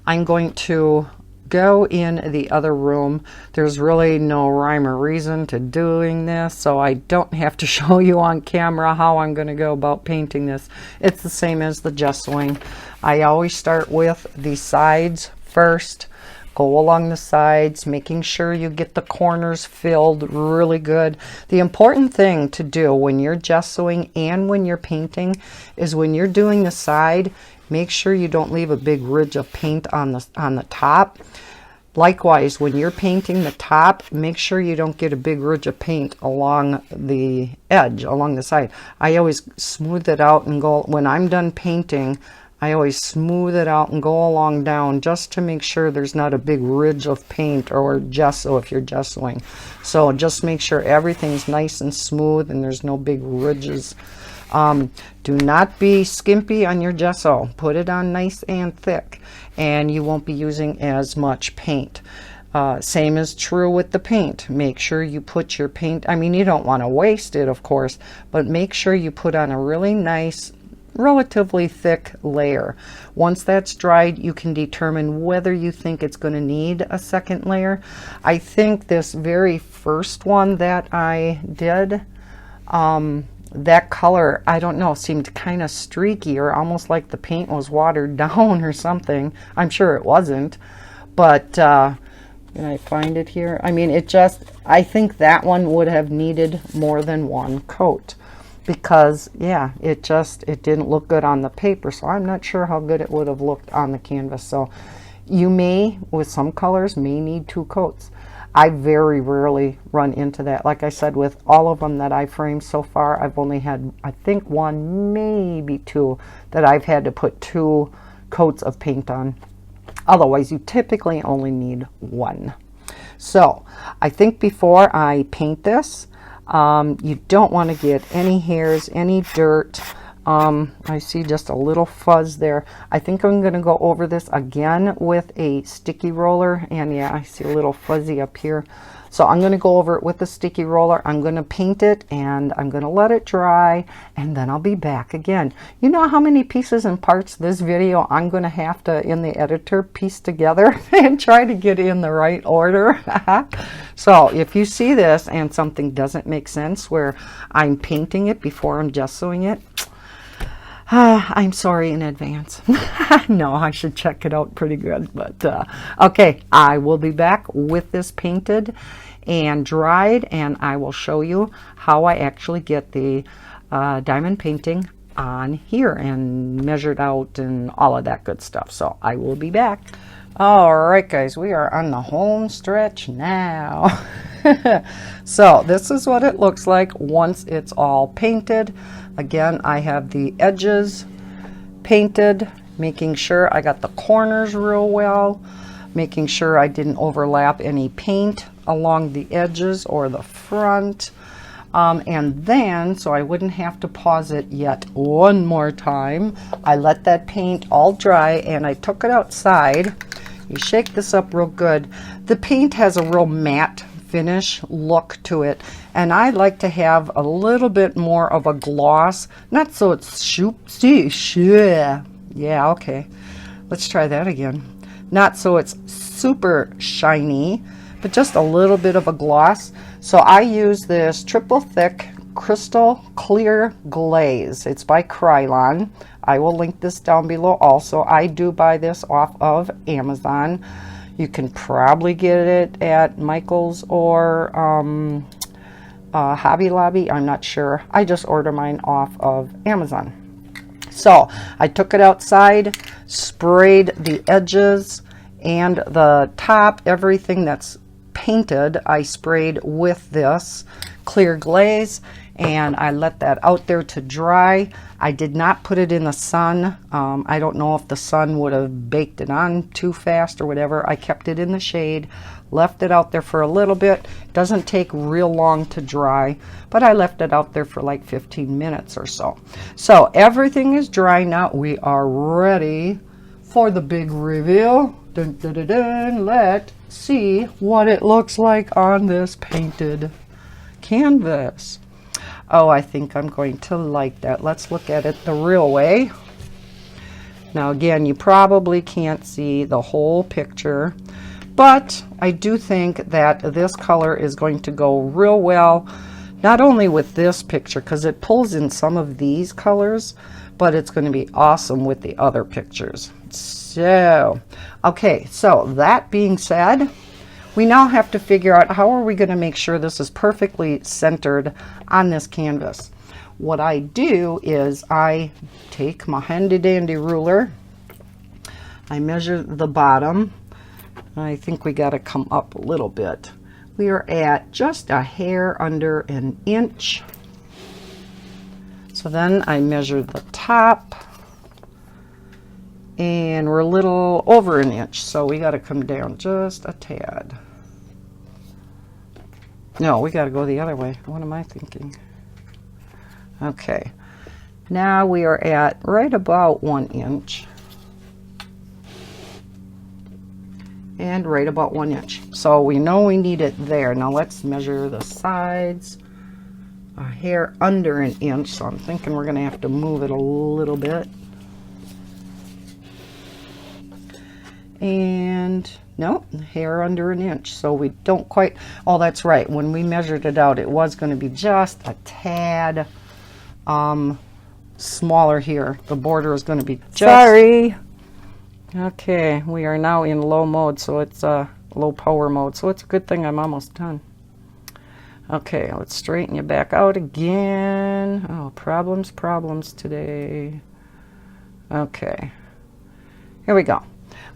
I'm going to go in the other room. There's really no rhyme or reason to doing this, so I don't have to show you on camera how I'm going to go about painting this. It's the same as the gessoing. I always start with the sides first. Go along the sides, making sure you get the corners filled really good. The important thing to do when you're gessoing and when you're painting is when you're doing the side, make sure you don't leave a big ridge of paint on the top. Likewise, when you're painting the top, make sure you don't get a big ridge of paint along the edge, along the side. I always smooth it out and go, when I'm done painting, I always smooth it out and go along down just to make sure there's not a big ridge of paint or gesso if you're gessoing. So just make sure everything's nice and smooth and there's no big ridges. Do not be skimpy on your gesso. Put it on nice and thick, and you won't be using as much paint. Same is true with the paint. Make sure you put your paint, I mean, you don't want to waste it, of course, but make sure you put on a really nice, relatively thick layer. Once that's dried, you can determine whether you think it's going to need a second layer. I think this very first one that I did, that color, I don't know, seemed kind of streaky, or almost like the paint was watered down or something. I'm sure it wasn't, but can I find it here? I mean, it just, I think that one would have needed more than one coat, because yeah, it didn't look good on the paper. So I'm not sure how good it would have looked on the canvas. So you may, with some colors, may need 2 coats. I very rarely run into that. Like I said, with all of them that I framed so far, I've only had, I think, 1, maybe 2 that I've had to put 2 coats of paint on. Otherwise, you typically only need 1. So I think before I paint this, you don't want to get any hairs, any dirt. I see just a little fuzz there. I think I'm going to go over this again with a sticky roller, and yeah, I see a little fuzzy up here. So I'm going to go over it with a sticky roller. I'm going to paint it, and I'm going to let it dry, and then I'll be back again. You know how many pieces and parts this video I'm going to have to, in the editor, piece together and try to get in the right order. So if you see this and something doesn't make sense where I'm painting it before I'm gessoing it, I'm sorry in advance. No, I should check it out pretty good. But okay, I will be back with this painted and dried, and I will show you how I actually get the diamond painting on here and measured out and all of that good stuff. So I will be back. All right, guys, we are on the home stretch now. So this is what it looks like once it's all painted. Again, I have the edges painted, making sure I got the corners real well, making sure I didn't overlap any paint along the edges or the front. And then, so I wouldn't have to pause it yet one more time, I let that paint all dry and I took it outside. You shake this up real good. The paint has a real matte finish look to it, and I like to have a little bit more of a gloss, not so it's yeah, okay, let's try that again. Not so it's super shiny, but just a little bit of a gloss. So I use this triple thick crystal clear glaze. It's by Krylon. I will link this down below also. I do buy this off of Amazon. You can probably get it at Michael's or Hobby Lobby. I'm not sure. I just order mine off of Amazon. So I took it outside, sprayed the edges and the top, everything that's painted, I sprayed with this clear glaze, and I let that out there to dry. I did not put it in the sun. I don't know if the sun would have baked it on too fast or whatever. I kept it in the shade, left it out there for a little bit. Doesn't take real long to dry, but I left it out there for like 15 minutes or so. So everything is dry now. We are ready for the big reveal. Dun, dun, dun, dun. Let's see what it looks like on this painted canvas. Oh, I think I'm going to like that. Let's look at it the real way. Now again, you probably can't see the whole picture, but I do think that this color is going to go real well, not only with this picture, because it pulls in some of these colors, but it's going to be awesome with the other pictures. So, okay, so that being said, we now have to figure out how are we going to make sure this is perfectly centered on this canvas. What I do is I take my handy dandy ruler, I measure the bottom. I think we got to come up a little bit. We are at just a hair under an inch. So then I measure the top, and we're a little over an inch, so we got to come down just a tad. No, we got to go the other way. What am I thinking? Okay, now we are at right about 1 inch. And right about 1 inch. So we know we need it there. Now let's measure the sides. A hair under an inch, so I'm thinking we're going to have to move it a little bit. And no, hair under an inch, so we don't quite, oh that's right, when we measured it out it was going to be just a tad smaller here. The border is going to be just, sorry. Okay, we are now in low mode, so it's low power mode, so it's a good thing I'm almost done. Okay, let's straighten you back out again. Oh, problems today. Okay, here we go.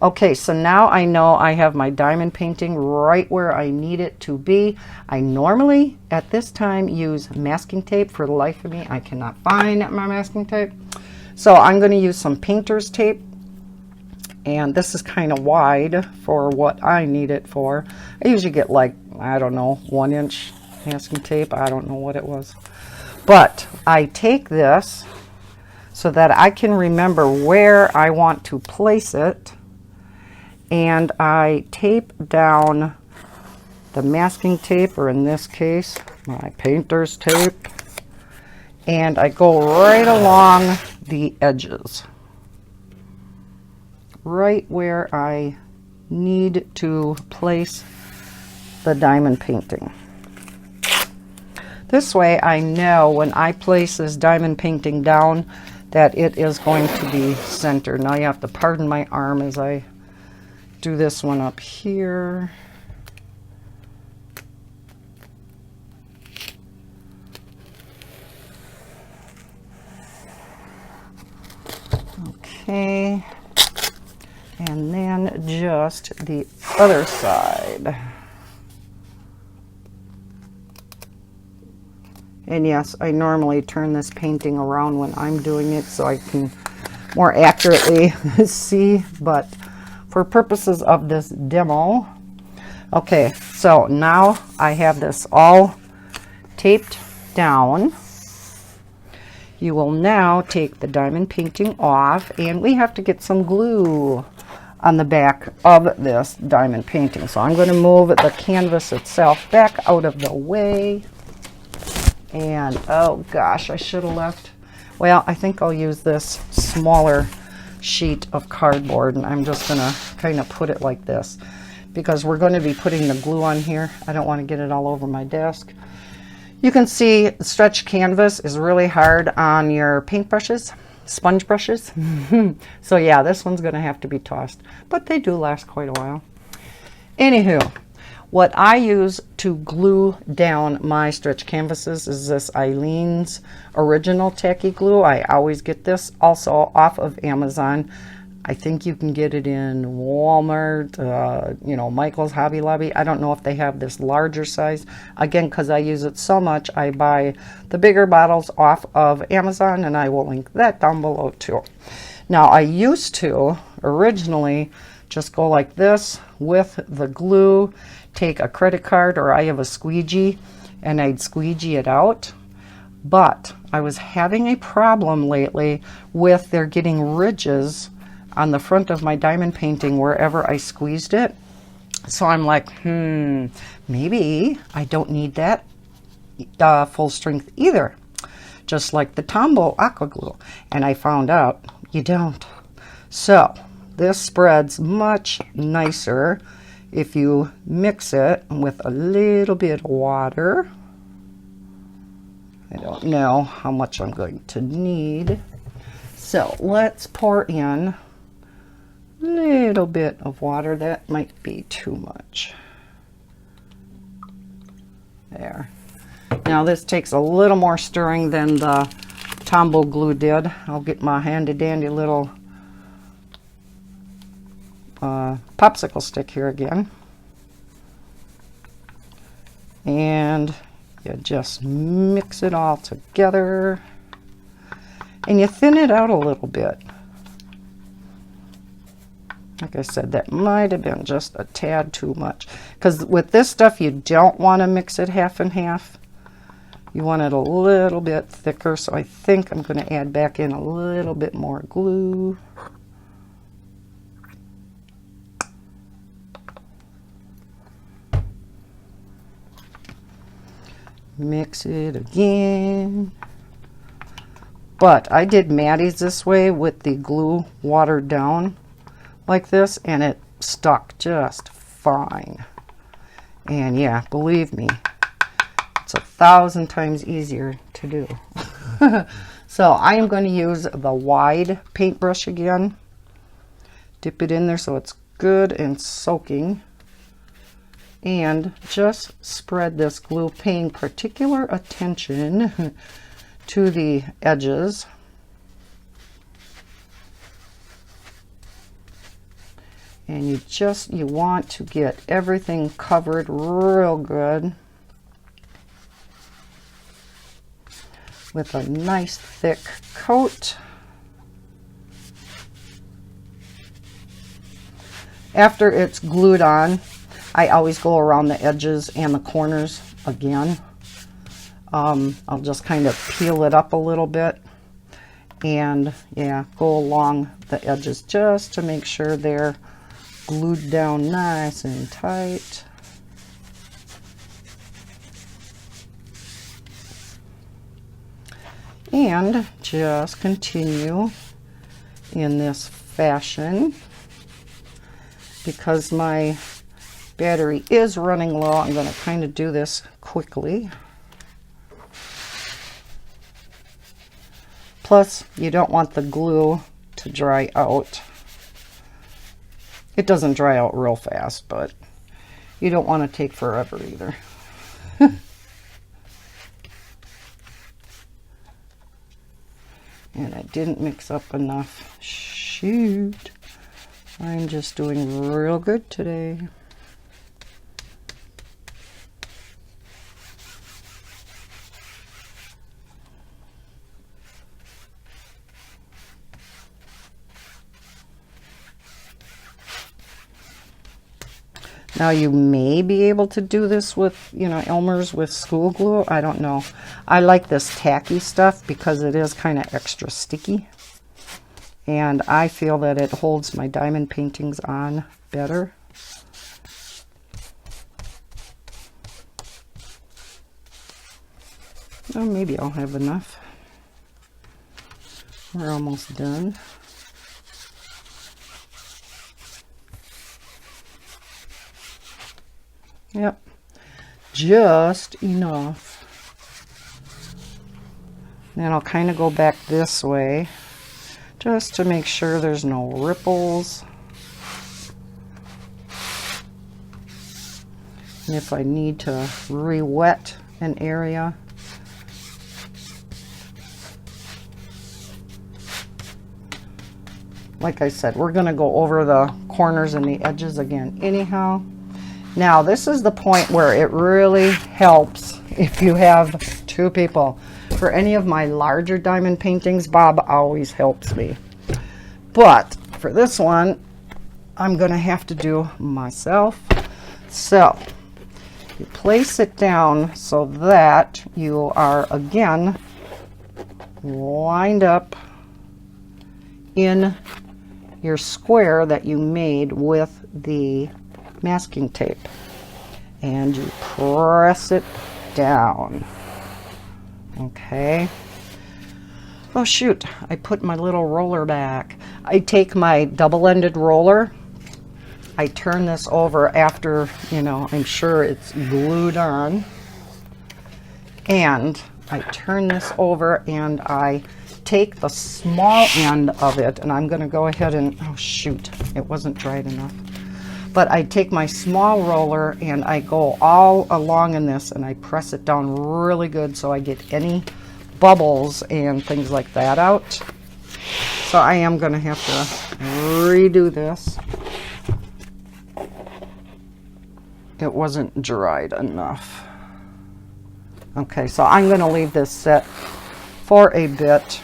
Okay, so now I know I have my diamond painting right where I need it to be. I normally, at this time, use masking tape. For the life of me, I cannot find my masking tape. So I'm going to use some painter's tape. And this is kind of wide for what I need it for. I usually get like, I don't know, 1 inch masking tape. I don't know what it was. But I take this so that I can remember where I want to place it. And I tape down the masking tape, or in this case, my painter's tape. And I go right along the edges. Right where I need to place the diamond painting. This way I know when I place this diamond painting down that it is going to be centered. Now you have to pardon my arm as I do this one up here. Okay. And then just the other side. And yes, I normally turn this painting around when I'm doing it so I can more accurately see, but for purposes of this demo. Okay, so now I have this all taped down. You will now take the diamond painting off, and we have to get some glue on the back of this diamond painting. So I'm going to move the canvas itself back out of the way. And oh gosh, I should have left. Well, I think I'll use this smaller sheet of cardboard, and I'm just going to kind of put it like this because we're going to be putting the glue on here. I don't want to get it all over my desk. You can see stretched canvas is really hard on your paintbrushes. sponge brushes. So yeah, this one's going to have to be tossed, but they do last quite a while. Anywho, what I use to glue down my stretch canvases is this Aleene's original tacky glue. I always get this also off of Amazon. I think you can get it in Walmart, you know, Michael's, Hobby Lobby. I don't know if they have this larger size. Again, because I use it so much, I buy the bigger bottles off of Amazon, and I will link that down below too. Now, I used to originally just go like this with the glue, take a credit card, or I have a squeegee, and I'd squeegee it out. But I was having a problem lately with there getting ridges on the front of my diamond painting wherever I squeezed it. So I'm like, maybe I don't need that full strength either, just like the Tombow Aqua glue. And I found out you don't. So this spreads much nicer if you mix it with a little bit of water. I don't know how much I'm going to need. So let's pour in a little bit of water. That might be too much. There. Now this takes a little more stirring than the Tombow glue did. I'll get my handy dandy little popsicle stick here again. And you just mix it all together. And you thin it out a little bit. Like I said, that might have been just a tad too much. Because with this stuff, you don't want to mix it half and half. You want it a little bit thicker. So I think I'm going to add back in a little bit more glue. Mix it again. But I did Maddie's this way with the glue watered down like this, and it stuck just fine. And yeah, believe me, it's 1,000 times easier to do. So I am going to use the wide paintbrush again. Dip it in there so it's good and soaking. And just spread this glue, paying particular attention to the edges. And you want to get everything covered real good with a nice thick coat. After it's glued on, I always go around the edges and the corners again. I'll just kind of peel it up a little bit and yeah, go along the edges just to make sure they're glued down nice and tight. And just continue in this fashion. Because my battery is running low, I'm going to kind of do this quickly. Plus, you don't want the glue to dry out. It doesn't dry out real fast, but you don't want to take forever either. And I didn't mix up enough. Shoot. I'm just doing real good today. Now you may be able to do this with, you know, Elmer's with school glue. I don't know. I like this tacky stuff because it is kind of extra sticky. And I feel that it holds my diamond paintings on better. Oh, maybe I'll have enough. We're almost done. Yep, just enough. Then I'll kind of go back this way just to make sure there's no ripples. And if I need to re-wet an area, like I said, we're going to go over the corners and the edges again anyhow. Now this is the point where it really helps if you have two people. For any of my larger diamond paintings, Bob always helps me. But for this one, I'm going to have to do myself. So you place it down so that you are again lined up in your square that you made with the masking tape, and you press it down. Okay. Oh shoot, I put my little roller back. I take my double-ended roller, I turn this over after, you know, I'm sure it's glued on, and I turn this over and I take the small end of it, and I'm going to go ahead and, oh shoot, it wasn't dried enough. But I take my small roller and I go all along in this and I press it down really good so I get any bubbles and things like that out. So I am going to have to redo this. It wasn't dried enough. Okay, so I'm going to leave this sit for a bit.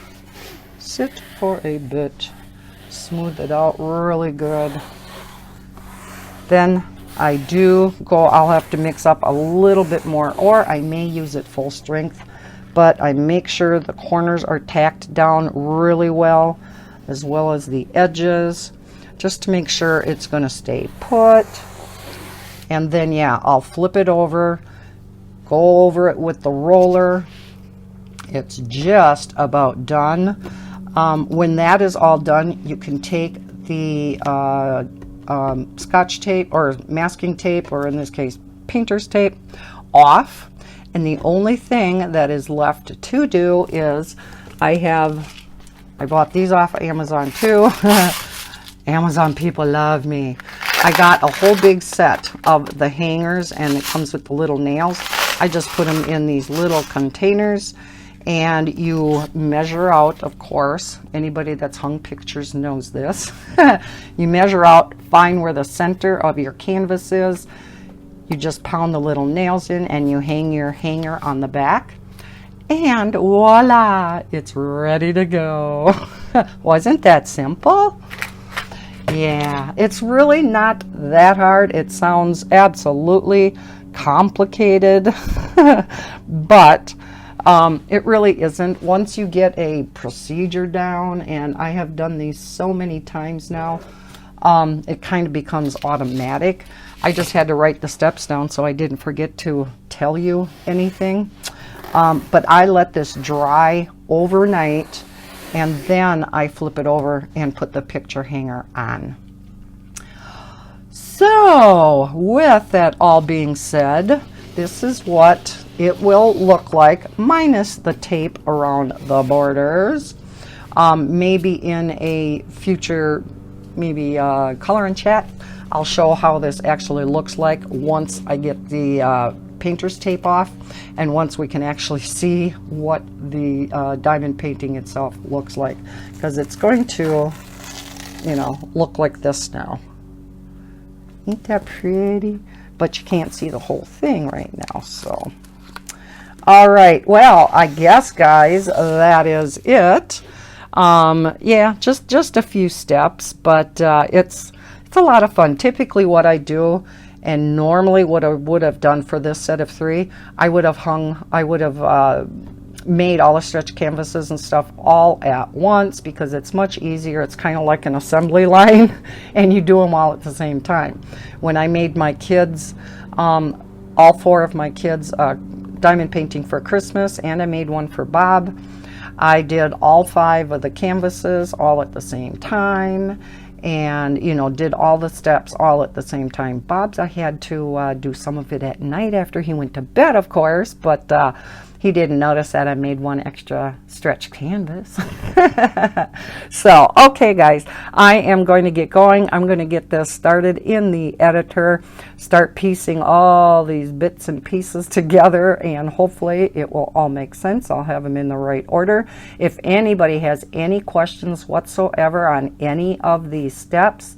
Sit for a bit. Smooth it out really good. Then I do go, I'll have to mix up a little bit more, or I may use it full strength, but I make sure the corners are tacked down really well as the edges, just to make sure it's going to stay put. And then, yeah, I'll flip it over, go over it with the roller. It's just about done. When that is all done, you can take the Scotch tape or masking tape, or in this case painter's tape, off, and the only thing that is left to do is I bought these off of Amazon too. Amazon people love me. I got a whole big set of the hangers, and it comes with the little nails. I just put them in these little containers, and you measure out, of course, anybody that's hung pictures knows this. You measure out, find where the center of your canvas is. You just pound the little nails in and you hang your hanger on the back. And voila, it's ready to go. Wasn't that simple? Yeah, it's really not that hard. It sounds absolutely complicated, but it really isn't. Once you get a procedure down, and I have done these so many times now, it kind of becomes automatic. I just had to write the steps down so I didn't forget to tell you anything. But I let this dry overnight, and then I flip it over and put the picture hanger on. So with that all being said, this is what it will look like minus the tape around the borders. Maybe in a future color and chat, I'll show how this actually looks like once I get the painter's tape off, and once we can actually see what the diamond painting itself looks like, because it's going to, you know, look like this now. Ain't that pretty? But you can't see the whole thing right now, so. All right, well, I guess, guys, that is it. Yeah, just a few steps, but it's a lot of fun. Typically what I do, and normally what I would have done for this set of 3, I would have made all the stretch canvases and stuff all at once, because it's much easier. It's kind of like an assembly line, and you do them all at the same time. When I made my kids, all 4 of my kids, diamond painting for Christmas, and I made one for Bob, I did all 5 of the canvases all at the same time, and, you know, did all the steps all at the same time. Bob's, I had to do some of it at night after he went to bed, of course, but He didn't notice that I made one extra stretch canvas. So, okay guys, I am going to get going. I'm going to get this started in the editor, start piecing all these bits and pieces together, and hopefully it will all make sense. I'll have them in the right order. If anybody has any questions whatsoever on any of these steps,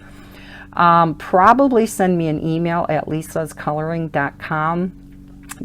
probably send me an email at lisascoloring.com,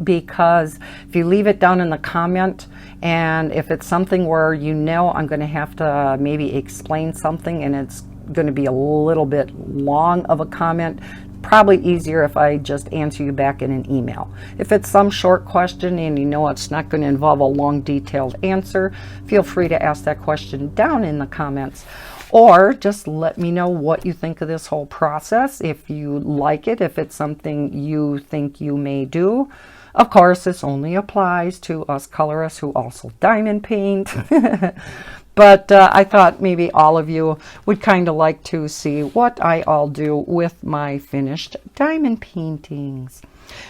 because if you leave it down in the comment, and if it's something where you know I'm going to have to maybe explain something and it's going to be a little bit long of a comment, probably easier if I just answer you back in an email. If it's some short question and you know it's not going to involve a long detailed answer, feel free to ask that question down in the comments. Or just let me know what you think of this whole process, if you like it, if it's something you think you may do. Of course, this only applies to us colorists who also diamond paint. But I thought maybe all of you would kind of like to see what I all do with my finished diamond paintings.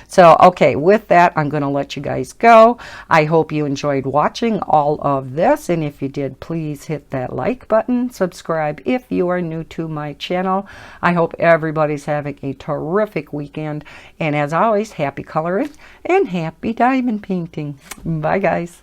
So, okay, with that, I'm going to let you guys go. I hope you enjoyed watching all of this, and if you did, please hit that like button, subscribe if you are new to my channel. I hope everybody's having a terrific weekend, and as always, happy coloring and happy diamond painting. Bye, guys.